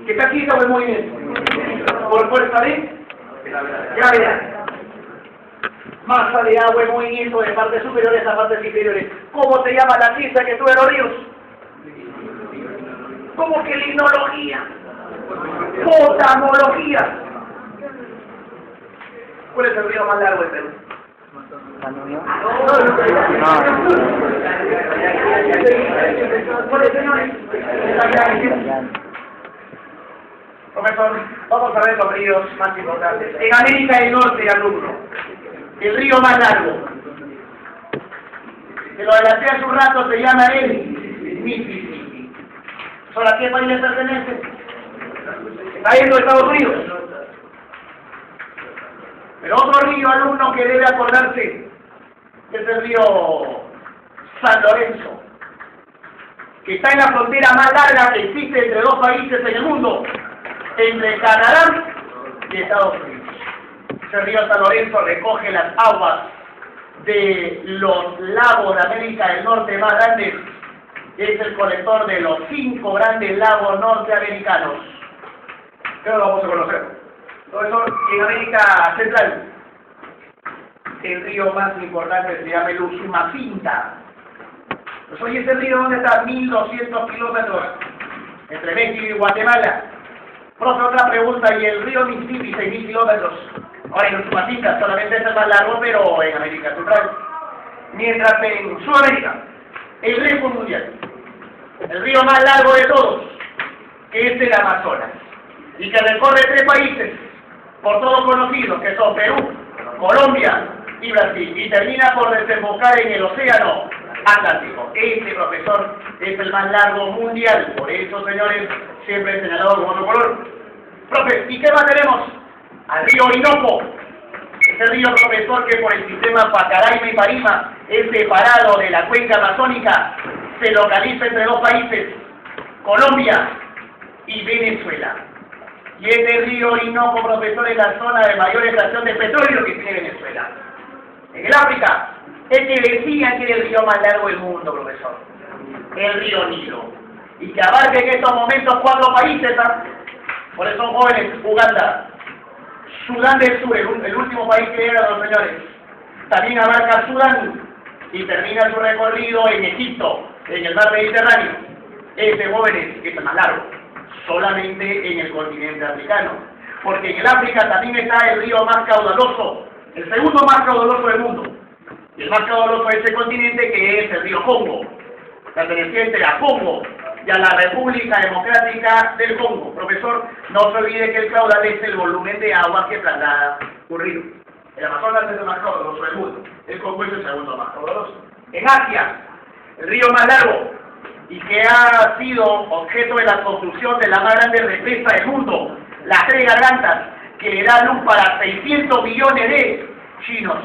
que está aquí en movimiento. Por fuerza de gravedad. Masa de agua en movimiento de partes superiores a partes inferiores. ¿Cómo se llama la ciencia que estudia los ríos? ¿Cómo que limnología? Potamología. ¿Cuál es el río más largo del Perú? ¿Cuál es, señores? Profesor, vamos a ver los ríos más importantes. En América del Norte, alumno, el río más largo, que lo adelanté hace un rato, se llama el Mississippi. ¿Sobre qué país le pertenece? Está yendo a Estados Unidos. Pero otro río, alumno, que debe acordarse es el río San Lorenzo, que está en la frontera más larga que existe entre dos países en el mundo, entre Canadá y Estados Unidos. Ese río San Lorenzo recoge las aguas de los lagos de América del Norte más grandes. Es el colector de los 5 grandes lagos norteamericanos. Creo que lo vamos a conocer. Todo eso en América Central. El río más importante se llama el Usumacinta. Pues oye, ese río, ¿dónde está? 1200 kilómetros entre México y Guatemala. Profe, otra pregunta, y el río Mississippi, 6000 kilómetros. Ahora en Usumacinta solamente es el más largo, pero en América Central. Mientras en Sudamérica, el récord mundial, el río más largo de todos, que es el Amazonas, y que recorre 3 países, por todos conocidos, que son Perú, Colombia y Brasil, y termina por desembocar en el océano Atlántico. Este, profesor, es el más largo mundial, por eso, señores, siempre he señalado con otro color. Profe, ¿y qué más tenemos? Al río Orinoco, ese río, profesor, que por el sistema Pacaraima y Parima es separado de la cuenca amazónica, se localiza entre 2 países, Colombia y Venezuela. Y este río Orinoco, profesor, es la zona de mayor extracción de petróleo que tiene Venezuela. En el África, el que decía que era el río más largo del mundo, profesor, el río Nilo, y que abarca en estos momentos 4 países, ¿ah? Por eso son jóvenes, Uganda, Sudán del Sur, el último país que eran los señores, también abarca Sudán y termina su recorrido en Egipto, en el mar Mediterráneo. Este, jóvenes, es el más largo, solamente en el continente africano, porque en el África también está el río más caudaloso, el segundo más caudaloso del mundo, y el más caudaloso de ese continente, que es el río Congo, perteneciente a Congo y a la República Democrática del Congo. Profesor, no se olvide que el caudal es el volumen de agua que traslada un río. El Amazonas es el más caudaloso del mundo, el Congo es el segundo más caudaloso. En Asia, el río más largo, y que ha sido objeto de la construcción de la más grande represa del mundo, las 3 gargantas, que le da luz para 600 millones de chinos.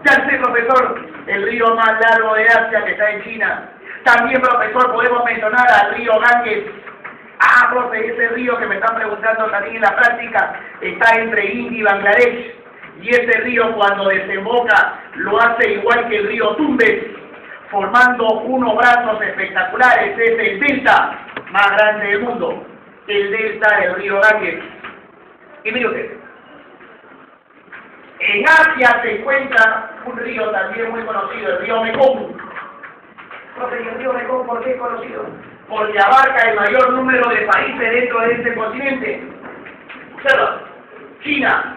Ya sé, profesor, el río más largo de Asia, que está en China. También, profesor, podemos mencionar al río Ganges. Ah, profe, ese río que me están preguntando también en la práctica está entre India y Bangladesh. Y ese río, cuando desemboca, lo hace igual que el río Tumbes, formando unos brazos espectaculares. Es el delta más grande del mundo, el delta del río Ganges. Y mire usted, en Asia se encuentra un río también muy conocido, el río Mekong. Profe, ¿y el río Mekong por qué es conocido? Porque abarca el mayor número de países dentro de este continente. Observa, China.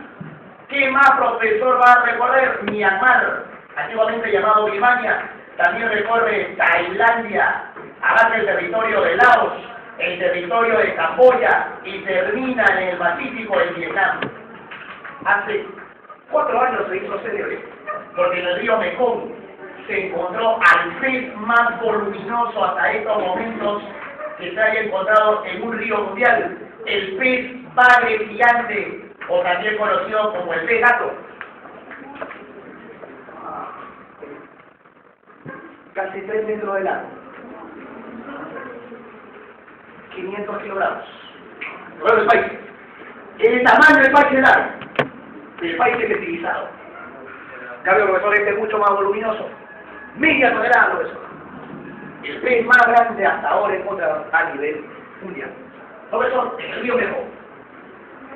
¿Qué más, profesor, va a recorrer? Myanmar, antiguamente llamado Birmania. También recorre Tailandia, abarca el territorio de Laos, el territorio de Camboya y termina en el Pacífico en Vietnam. Hace 4 años se hizo célebre, porque en el río Mekong se encontró al pez más voluminoso hasta estos momentos que se haya encontrado en un río mundial, el pez bagre gigante, o también conocido como el pez gato. casi 3 metros de largo, 500 kilogramos. Bueno, el país. El tamaño del país es largo, el país es estilizado. En cambio, profesor, este es mucho más voluminoso. Media tonelada, profesor. El pez más grande hasta ahora encontrado a nivel mundial. Profesor, en el río Mekong.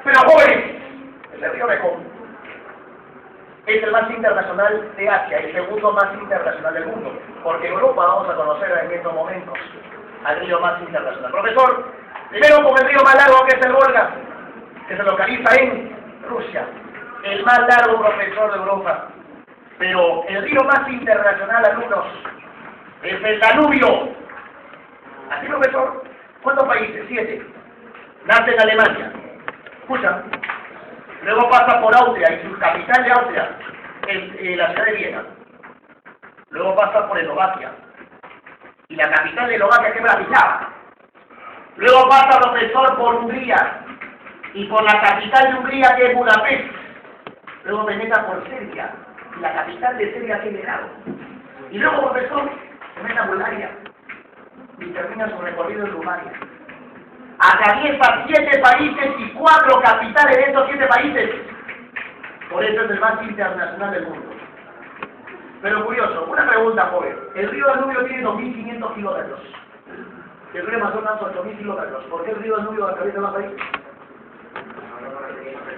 Pero jóvenes, el río Mekong es el más internacional de Asia, el segundo más internacional del mundo, porque en Europa vamos a conocer en estos momentos al río más internacional. Profesor, primero con el río más largo, que es el Volga, que se localiza en Rusia, el más largo, profesor, de Europa. Pero el río más internacional, alumnos, es el Danubio. Así, profesor, ¿cuántos países? 7. Nace en Alemania. Escucha. Luego pasa por Austria, y su capital de Austria, la ciudad de Viena. Luego pasa por Eslovaquia. Y la capital de Eslovaquia, que es Bratislava. Luego pasa, profesor, por Hungría. Y por la capital de Hungría, que es Budapest. Luego penetra por Serbia. Y la capital de Serbia, que es Belgrado. Y luego, profesor, se mete a Bulgaria. Y termina su recorrido en Rumania. Atraviesa 7 países y 4 capitales de estos 7 países. Por eso es el más internacional del mundo. Pero curioso, una pregunta, joven. El río Danubio tiene 2.500 kilómetros. El río Amazonas 8.000 kilómetros. ¿Por qué el río Danubio atraviesa más países?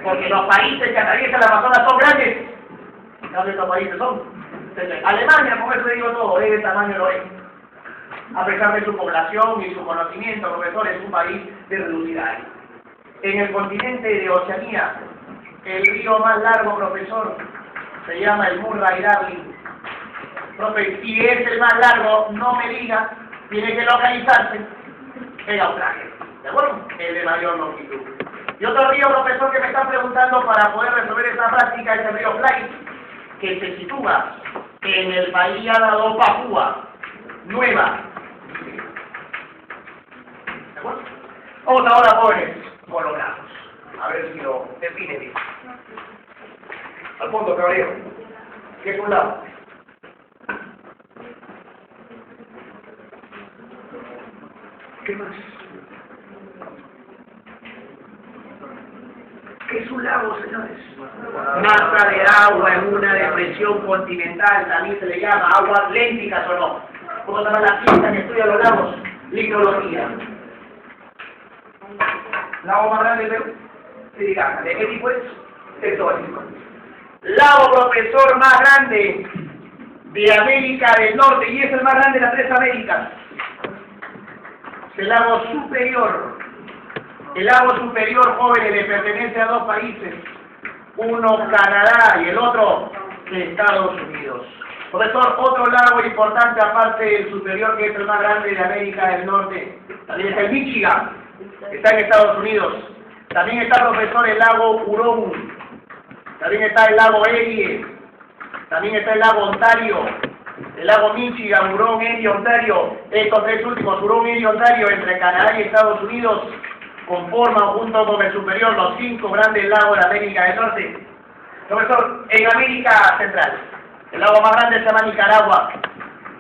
Porque los países que atraviesan el Amazonas son grandes. En cambio, estos países son. Alemania, como eso digo todo, es de tamaño lo es. A pesar de su población y su conocimiento, profesor, es un país de reducida área. En el continente de Oceanía, el río más largo, profesor, se llama el Murray-Darling. Profe, si es el más largo, no me diga, tiene que localizarse en Australia. ¿De acuerdo? El de mayor longitud. Y otro río, profesor, que me están preguntando para poder resolver esta práctica es el río Fly, que se sitúa en el país llamado Papúa Nueva. ¿De acuerdo? Vamos ahora, jóvenes, con los grados. A ver si lo define bien. Alfonso Cabrero, ¿qué es un lago? ¿Qué más? ¿Qué es un lago, señores? Masa de agua en una depresión continental, también se le llama aguas atlánticas o no. ¿Cómo se llama la ciencia que estudia los lagos? Limnología. ¿Lago más grande del Perú? Sí, diga, ¿de qué tipo es? Tectónico. Lago, profesor, más grande de América del Norte, y es el más grande de las 3 Américas. Es el lago superior. El lago superior, jóvenes, le pertenece a 2 países. Uno, Canadá, y el otro, Estados Unidos. Profesor, otro lago importante, aparte del superior, que es el más grande de América del Norte, también está el Michigan, que está en Estados Unidos. También está, profesor, el lago Hurón. También está el lago Erie. También está el lago Ontario. El lago Michigan, Hurón, Erie, Ontario. Estos 3 últimos, Hurón, Erie, Ontario, entre Canadá y Estados Unidos, conforman junto con el superior los 5 grandes lagos de América del Norte. Profesor, en América Central, el lago más grande se llama Nicaragua,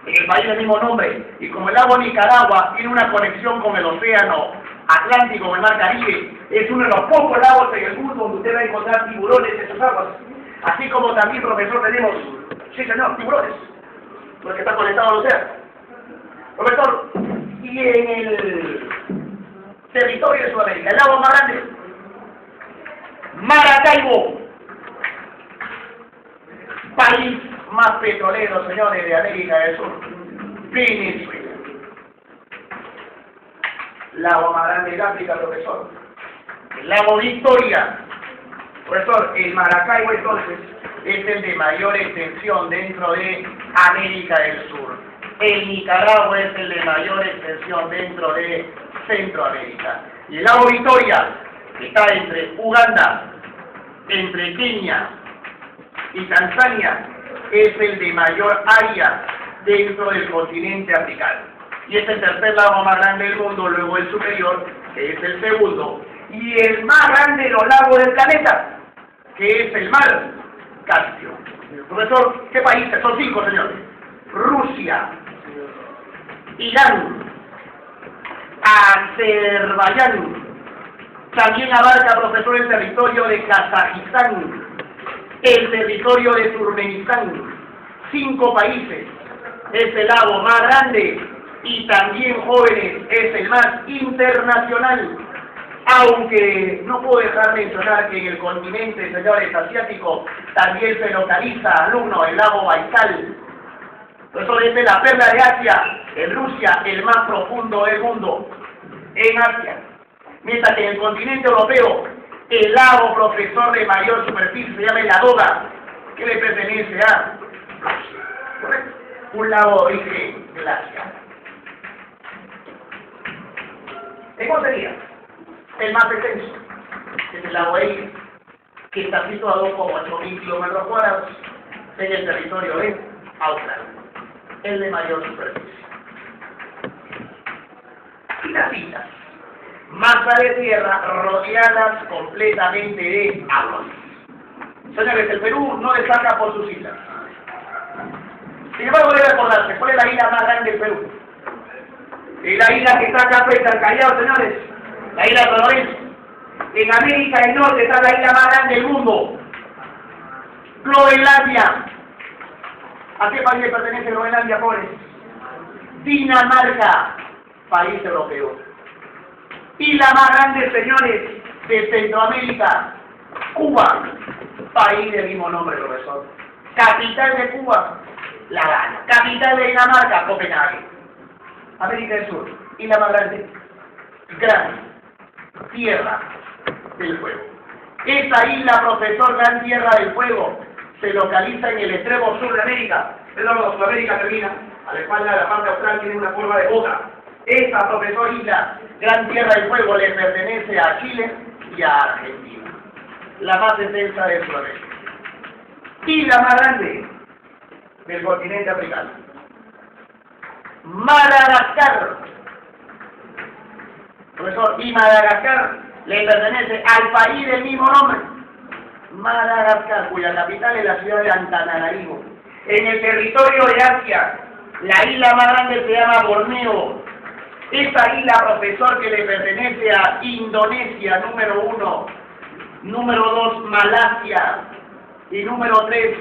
en el país del mismo nombre, y como el lago Nicaragua tiene una conexión con el océano Atlántico, con el mar Caribe, es uno de los pocos lagos en el mundo donde usted va a encontrar tiburones en sus aguas. Así como también, profesor, tenemos, sí señor, tiburones, porque está conectado al océano. Profesor, y en el territorio de Sudamérica, el lago más grande, Maracaibo, país más petrolero, señores, de América del Sur, Venezuela. Lago más grande de África, profesor, el lago Victoria. Profesor, el Maracaibo entonces es el de mayor extensión dentro de América del Sur. El Nicaragua es el de mayor extensión dentro de Centroamérica. Y el lago Victoria está entre Uganda, entre Kenia y Tanzania, es el de mayor área dentro del continente africano. Y es el tercer lago más grande del mundo, luego el superior, que es el segundo, y el más grande de los lagos del planeta, que es el mar Caspio. Profesor, ¿qué países? Son 5, señores. Rusia, Irán, Azerbaiyán, también abarca, profesor, el territorio de Kazajistán, el territorio de Turkmenistán, 5 países, es el lago más grande y también, jóvenes, es el más internacional, aunque no puedo dejar de mencionar que en el continente, señores, asiático, también se localiza, alumno, el lago Baikal. Eso es la perla de Asia, en Rusia, el más profundo del mundo, en Asia. Mientras que en el continente europeo, el lago, profesor, de mayor superficie se llama el Ladoga, que le pertenece a Rusia. ¿Correcto? Un lago de origen glacial. ¿Cómo sería? El más extenso es el lago Eire, que está situado con 8.000 kilómetros cuadrados en el territorio de Australia, el de mayor superficie. Y las islas, masa de tierra rodeadas completamente de agua. Señores, el Perú no destaca por sus islas. Sin embargo, debe recordarse, ¿cuál es la isla más grande del Perú? Es la isla que está acá frente al Callao, señores, la isla de Lorenzo. En América del Norte está la isla más grande del mundo, Groenlandia. ¿A qué país le pertenece Groenlandia, pobres? Dinamarca, país europeo. Isla más grande, señores, de Centroamérica, Cuba, país del mismo nombre, profesor. Capital de Cuba, La Habana. Capital de Dinamarca, Copenhague. América del Sur, isla más grande, Gran Tierra del Fuego. Esa isla, profesor, Gran Tierra del Fuego, se localiza en el extremo sur de América. Es donde Sudamérica termina, a la espalda de la parte austral tiene una forma de bota. Esta, profesor, isla, Gran Tierra del Fuego, le pertenece a Chile y a Argentina, la más extensa de Sudamérica. Isla más grande del continente africano, Madagascar. Profesor, y Madagascar le pertenece al país del mismo nombre, Madagascar, cuya capital es la ciudad de Antananarivo. En el territorio de Asia, la isla más grande se llama Borneo. Esta isla, profesor, que le pertenece a Indonesia, número 1, número 2, Malasia, y número 3,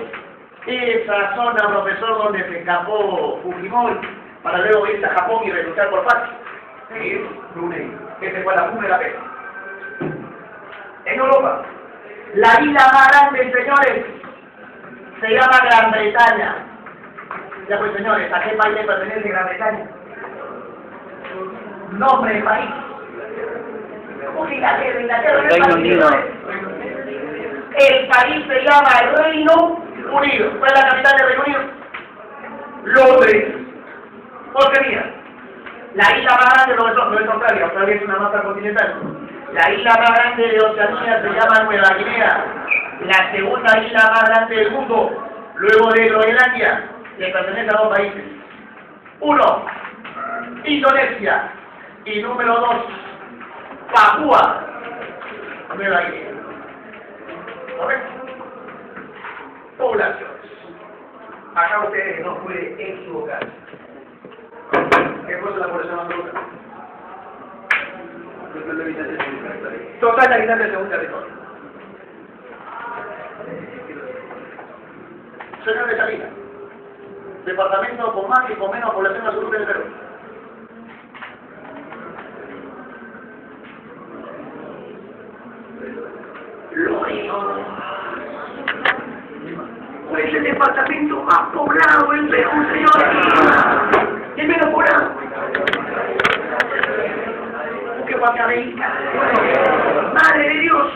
esa zona, profesor, donde se escapó Fujimori, para luego irse a Japón y renunciar por paz. Sí, Brunei. Ese fue la cumbre de la pena. En Europa, la isla más grande, señores, se llama Gran Bretaña. Ya pues, señores, ¿a qué país le pertenece Gran Bretaña? Nombre del país. Inglaterra. Reino Unido. El país se llama el Reino Unido. ¿Cuál es la capital del Reino Unido? Londres. Porque mira, la isla más grande no es Australia, Australia es una masa continental. La isla más grande de Oceanía se llama Nueva Guinea. La segunda isla más grande del mundo, luego de Groenlandia, le pertenece a 2 países. 1, Indonesia. Y número 2, Papúa Nueva Guinea. ¿Correcto? Poblaciones. Acá ustedes no pueden equivocar. ¿Qué cosa es la población más bruta? Total habitante según territorio. Señor de Salinas, departamento con más y con menos población absoluta del Perú. Loreto. ¿Cuál es el departamento más poblado del Perú, señores? ¿El menos poblado? ¿Qué pasa, América? ¡Madre de Dios!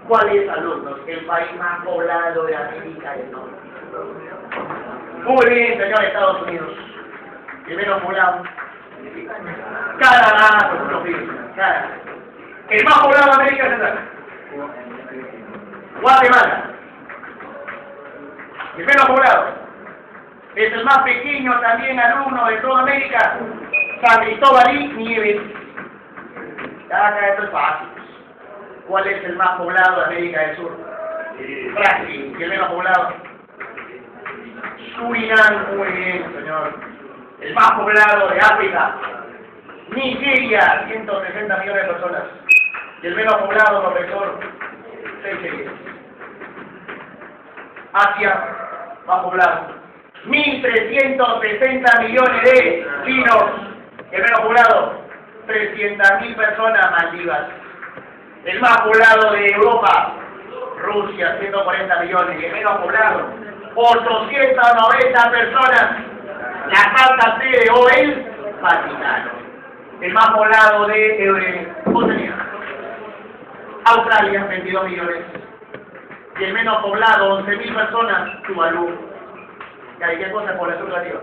¿Cuál es, alumnos, el país más poblado de América del Norte? Muy bien, señor Estados Unidos. El menos poblado. Canadá, por ejemplo, Canadá. El más poblado de América Central. Guatemala. El menos poblado. Es el más pequeño también, alumno de toda América. San Cristóbal y Nieves. Acá esto es fácil. ¿Cuál es el más poblado de América del Sur? Brasil. ¿Y el menos poblado? Surinam, muy bien, señor. El más poblado de África. Nigeria, 160 millones de personas. Y el menos poblado, profesor, Seychelles. Asia, más poblado. 1.360 millones de chinos. El menos poblado, 300.000 personas, Maldivas. El más poblado de Europa, Rusia, 140 millones. Y el menos poblado, 890 personas. La Santa Sede o el Vaticano. El más poblado de Oceanía. Australia, 22 millones. Y el menos poblado, 11.000 personas, Tuvalu. ¿Qué cosa es población relativa?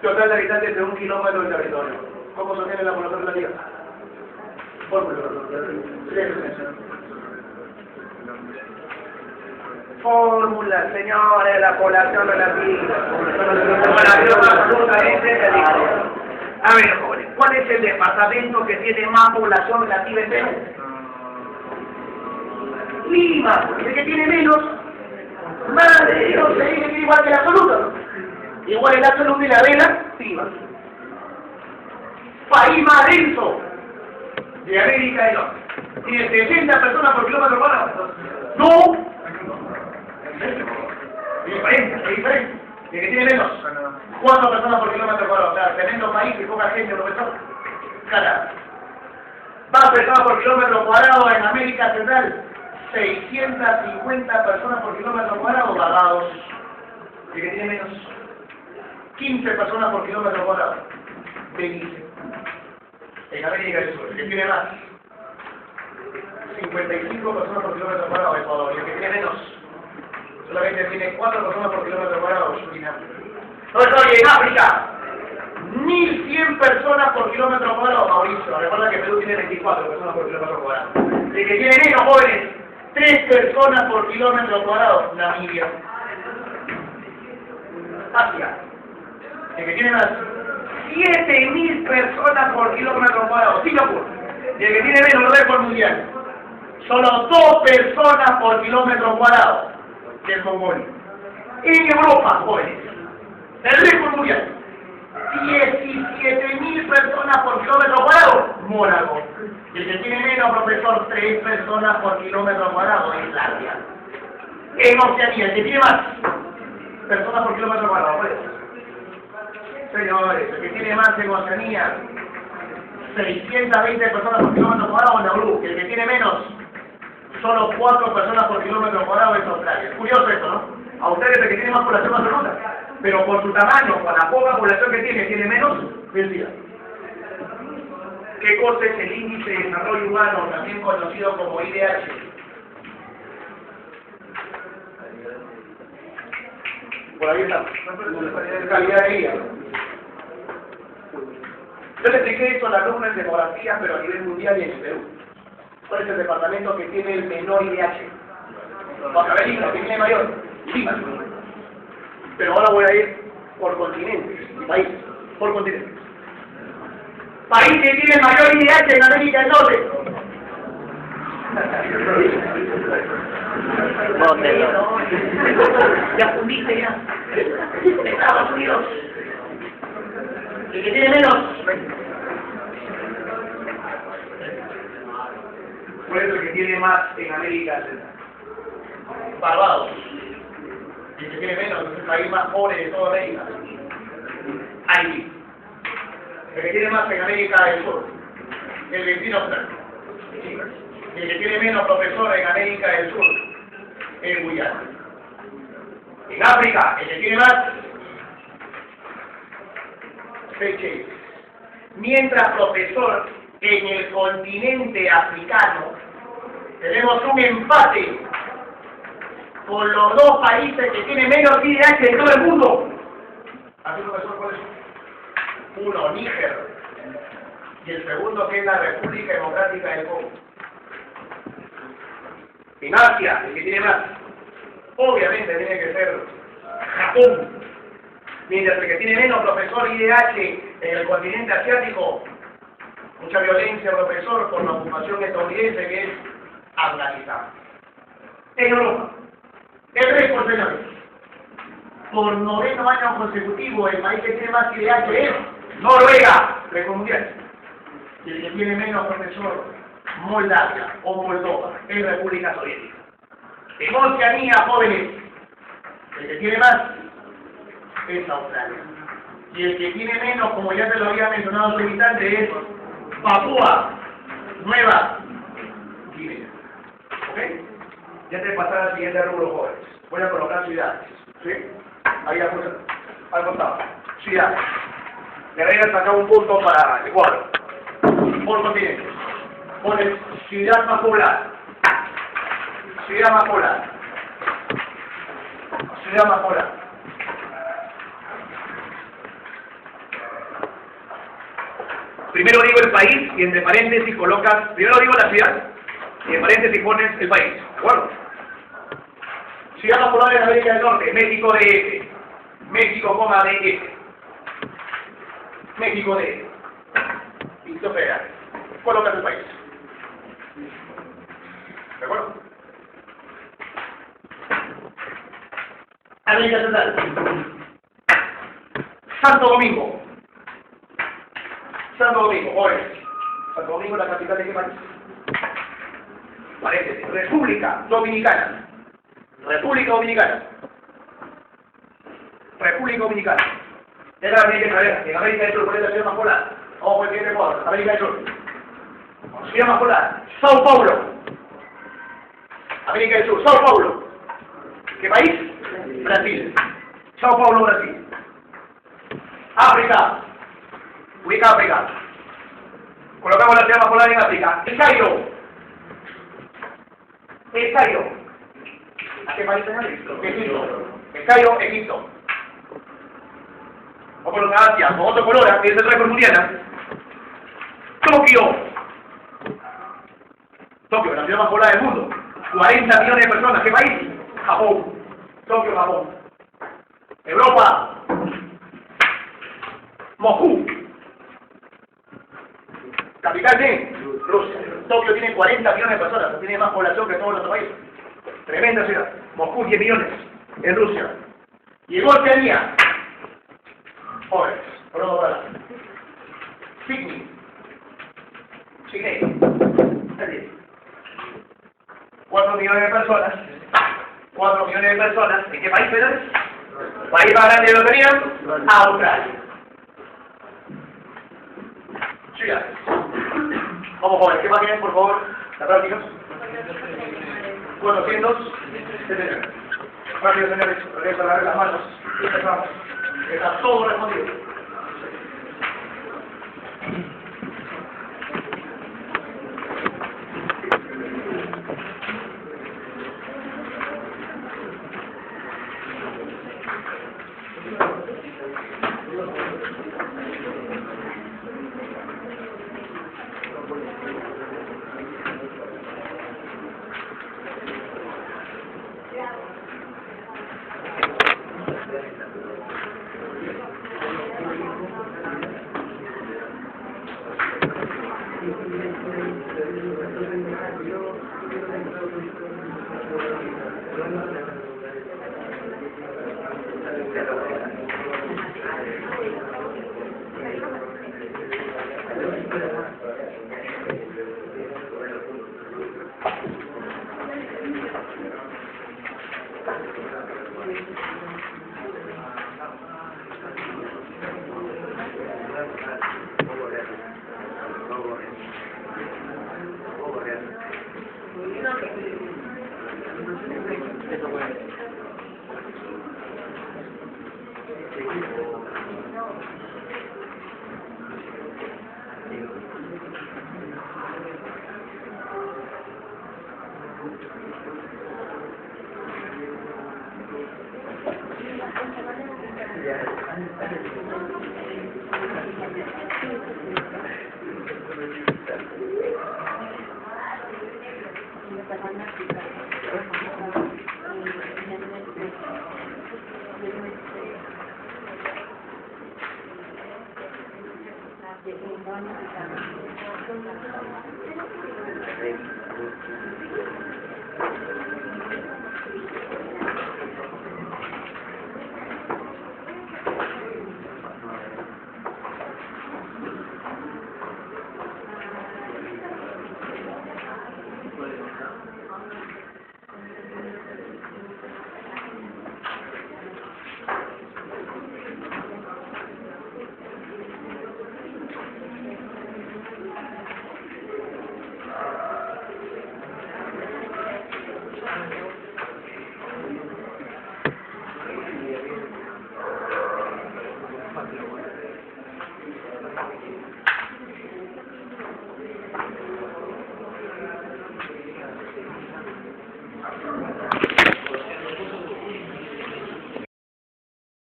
Total de habitantes de 1 kilómetro de territorio. ¿Cómo se obtiene la población relativa? Fórmula, señores, la población relativa. Población absolutamente relativa. A ver, jóvenes, ¿cuál es el departamento que tiene más población relativa en Perú? Lima, el que tiene menos. Madre de Dios, se dice que igual que el absoluto. Igual el absoluto y la vela, Lima. País más denso de América del Norte. Tiene 60 personas por kilómetro cuadrado. No. Es diferente. El que tiene menos. 4 personas por kilómetro cuadrado. O sea, tremendo país y poca gente, profesor. Canadá. Más personas por kilómetro cuadrado en América Central. 650 personas por kilómetro cuadrado, Barbados. El que tiene menos. 15 personas por kilómetro cuadrado, Belice. En América del Sur, el que tiene más. 55 personas por kilómetro cuadrado, Ecuador. Y el que tiene menos, solamente tiene 4 personas por kilómetro cuadrado, Surinam. Entonces, en África, 1.100 personas por kilómetro cuadrado, Mauricio. Recuerda que Perú tiene 24 personas por kilómetro cuadrado. El que tiene menos, jóvenes, 3 personas por kilómetro cuadrado, Namibia. Asia. El que tiene más, 7.000 personas por kilómetro cuadrado, Singapur. Y el que tiene menos, récord mundial, solo 2 personas por kilómetro cuadrado, que es Mongolia. En Europa, jóvenes, el récord mundial, 17.000 personas por kilómetro cuadrado, Mónaco. Y el que tiene menos, profesor, 3 personas por kilómetro cuadrado, Islandia. En Oceanía, el que tiene más personas por kilómetro cuadrado, pues. Señores, el que tiene más en Oceanía, 620 personas por kilómetro cuadrado, Nauru. El que tiene menos, solo 4 personas por kilómetro cuadrado, es Australia. Es curioso esto, ¿no? Australia es el que tiene más población absoluta, pero por su tamaño, con la poca población que tiene menos, mentira. ¿Qué cosa es el índice de desarrollo humano, también conocido como IDH? Por ahí está. Calidad de vida. Yo le expliqué esto a la alumna en demografía, pero a nivel mundial y en el Perú. ¿Cuál es el departamento que tiene el menor IDH? Vamos a ver, Lima, que tiene mayor. Lima. Pero ahora voy a ir por continentes, países, por continentes. País que tiene el mayor IDH en América del Norte. Ya fundiste ya. Estados Unidos. El que tiene menos. Por eso el que tiene más en América Central. Barbados. Y el que tiene menos es el país más pobre de toda América. Haití. El que tiene más en América del Sur. El vecino Australia. Y el que tiene menos, profesor, en América del Sur. El Guyana. En África, el que tiene más, Seychelles. Mientras, profesor, en el continente africano tenemos un empate con los 2 países que tienen menos IDH en todo el mundo. ¿Así, profesor, cuál es? Uno, Níger, y el segundo, que es la República Democrática del Congo. En Asia, el que tiene más, obviamente tiene que ser Japón. Mientras el que tiene menos, profesor, IDH en el continente asiático, mucha violencia, profesor, por la ocupación estadounidense, que es Afganistán. en Europa. El récord, señores. Por 9º año consecutivo, el país que tiene más IDH es Noruega, récord mundial. Y el que tiene menos, profesor, Moldavia o Moldova, es República Soviética. En Oceanía, jóvenes, el que tiene más es Australia. Y el que tiene menos, como ya te lo había mencionado su invitante, es Papúa Nueva Guinea. ¿Ok? Ya te pasará al siguiente rubro, jóvenes. Voy a colocar ciudades. ¿Sí? Ahí al costado. Ciudades. Le agregas acá un punto para el cuadro. Por continentes. Pones ciudad más poblada. Ciudad más poblada. Ciudad más poblada. Primero digo el país y entre paréntesis colocas, primero digo la ciudad y en paréntesis pones el país. ¿De acuerdo? Ciudad más poblada en América del Norte, México DF. México, DF. México DF. Distrito Federal. Colocas el país. ¿De acuerdo? América Central. Santo Domingo. Santo Domingo, jóvenes. Santo Domingo es la capital de qué país. Paréntesis. República Dominicana. República Dominicana. República Dominicana. Ya la tienen que saber. En América del Sur, ¿cuál es la ciudad más poblada? Vamos por el siguiente cuadro. América del Sur. Ciudad más poblada. Sao Paulo. América del Sur. Sao Paulo. ¿Qué país? Brasil. Sao Paulo, Brasil. África. Ubica África. Colocamos la ciudad más poblada en África. El Cairo. El Cairo. ¿A qué país tenemos? Egipto. El Cairo, Egipto. O por Asia, con otro color, que es el récord mundial. Tokio. Tokio, la ciudad más poblada del mundo. 40 millones de personas. ¿Qué país? Japón. Tokio, Japón. Europa. Moscú. Capital de Rusia. Tokio tiene 40 millones de personas, tiene más población que todos los otros países. Tremenda ciudad. Moscú 10 millones en Rusia. Y en Oceanía, jóvenes, por otro lado. Sydney. Chile. 4 millones de personas. 4 millones de personas. ¿En qué país, señores? País más grande de lo que tenían, Australia. Ciudades. Vamos, jóvenes, ¿qué más tienen, por favor? ¿La práctica? 470. Rápido, señores, regresa a lavar las manos y empezamos. Está todo respondido.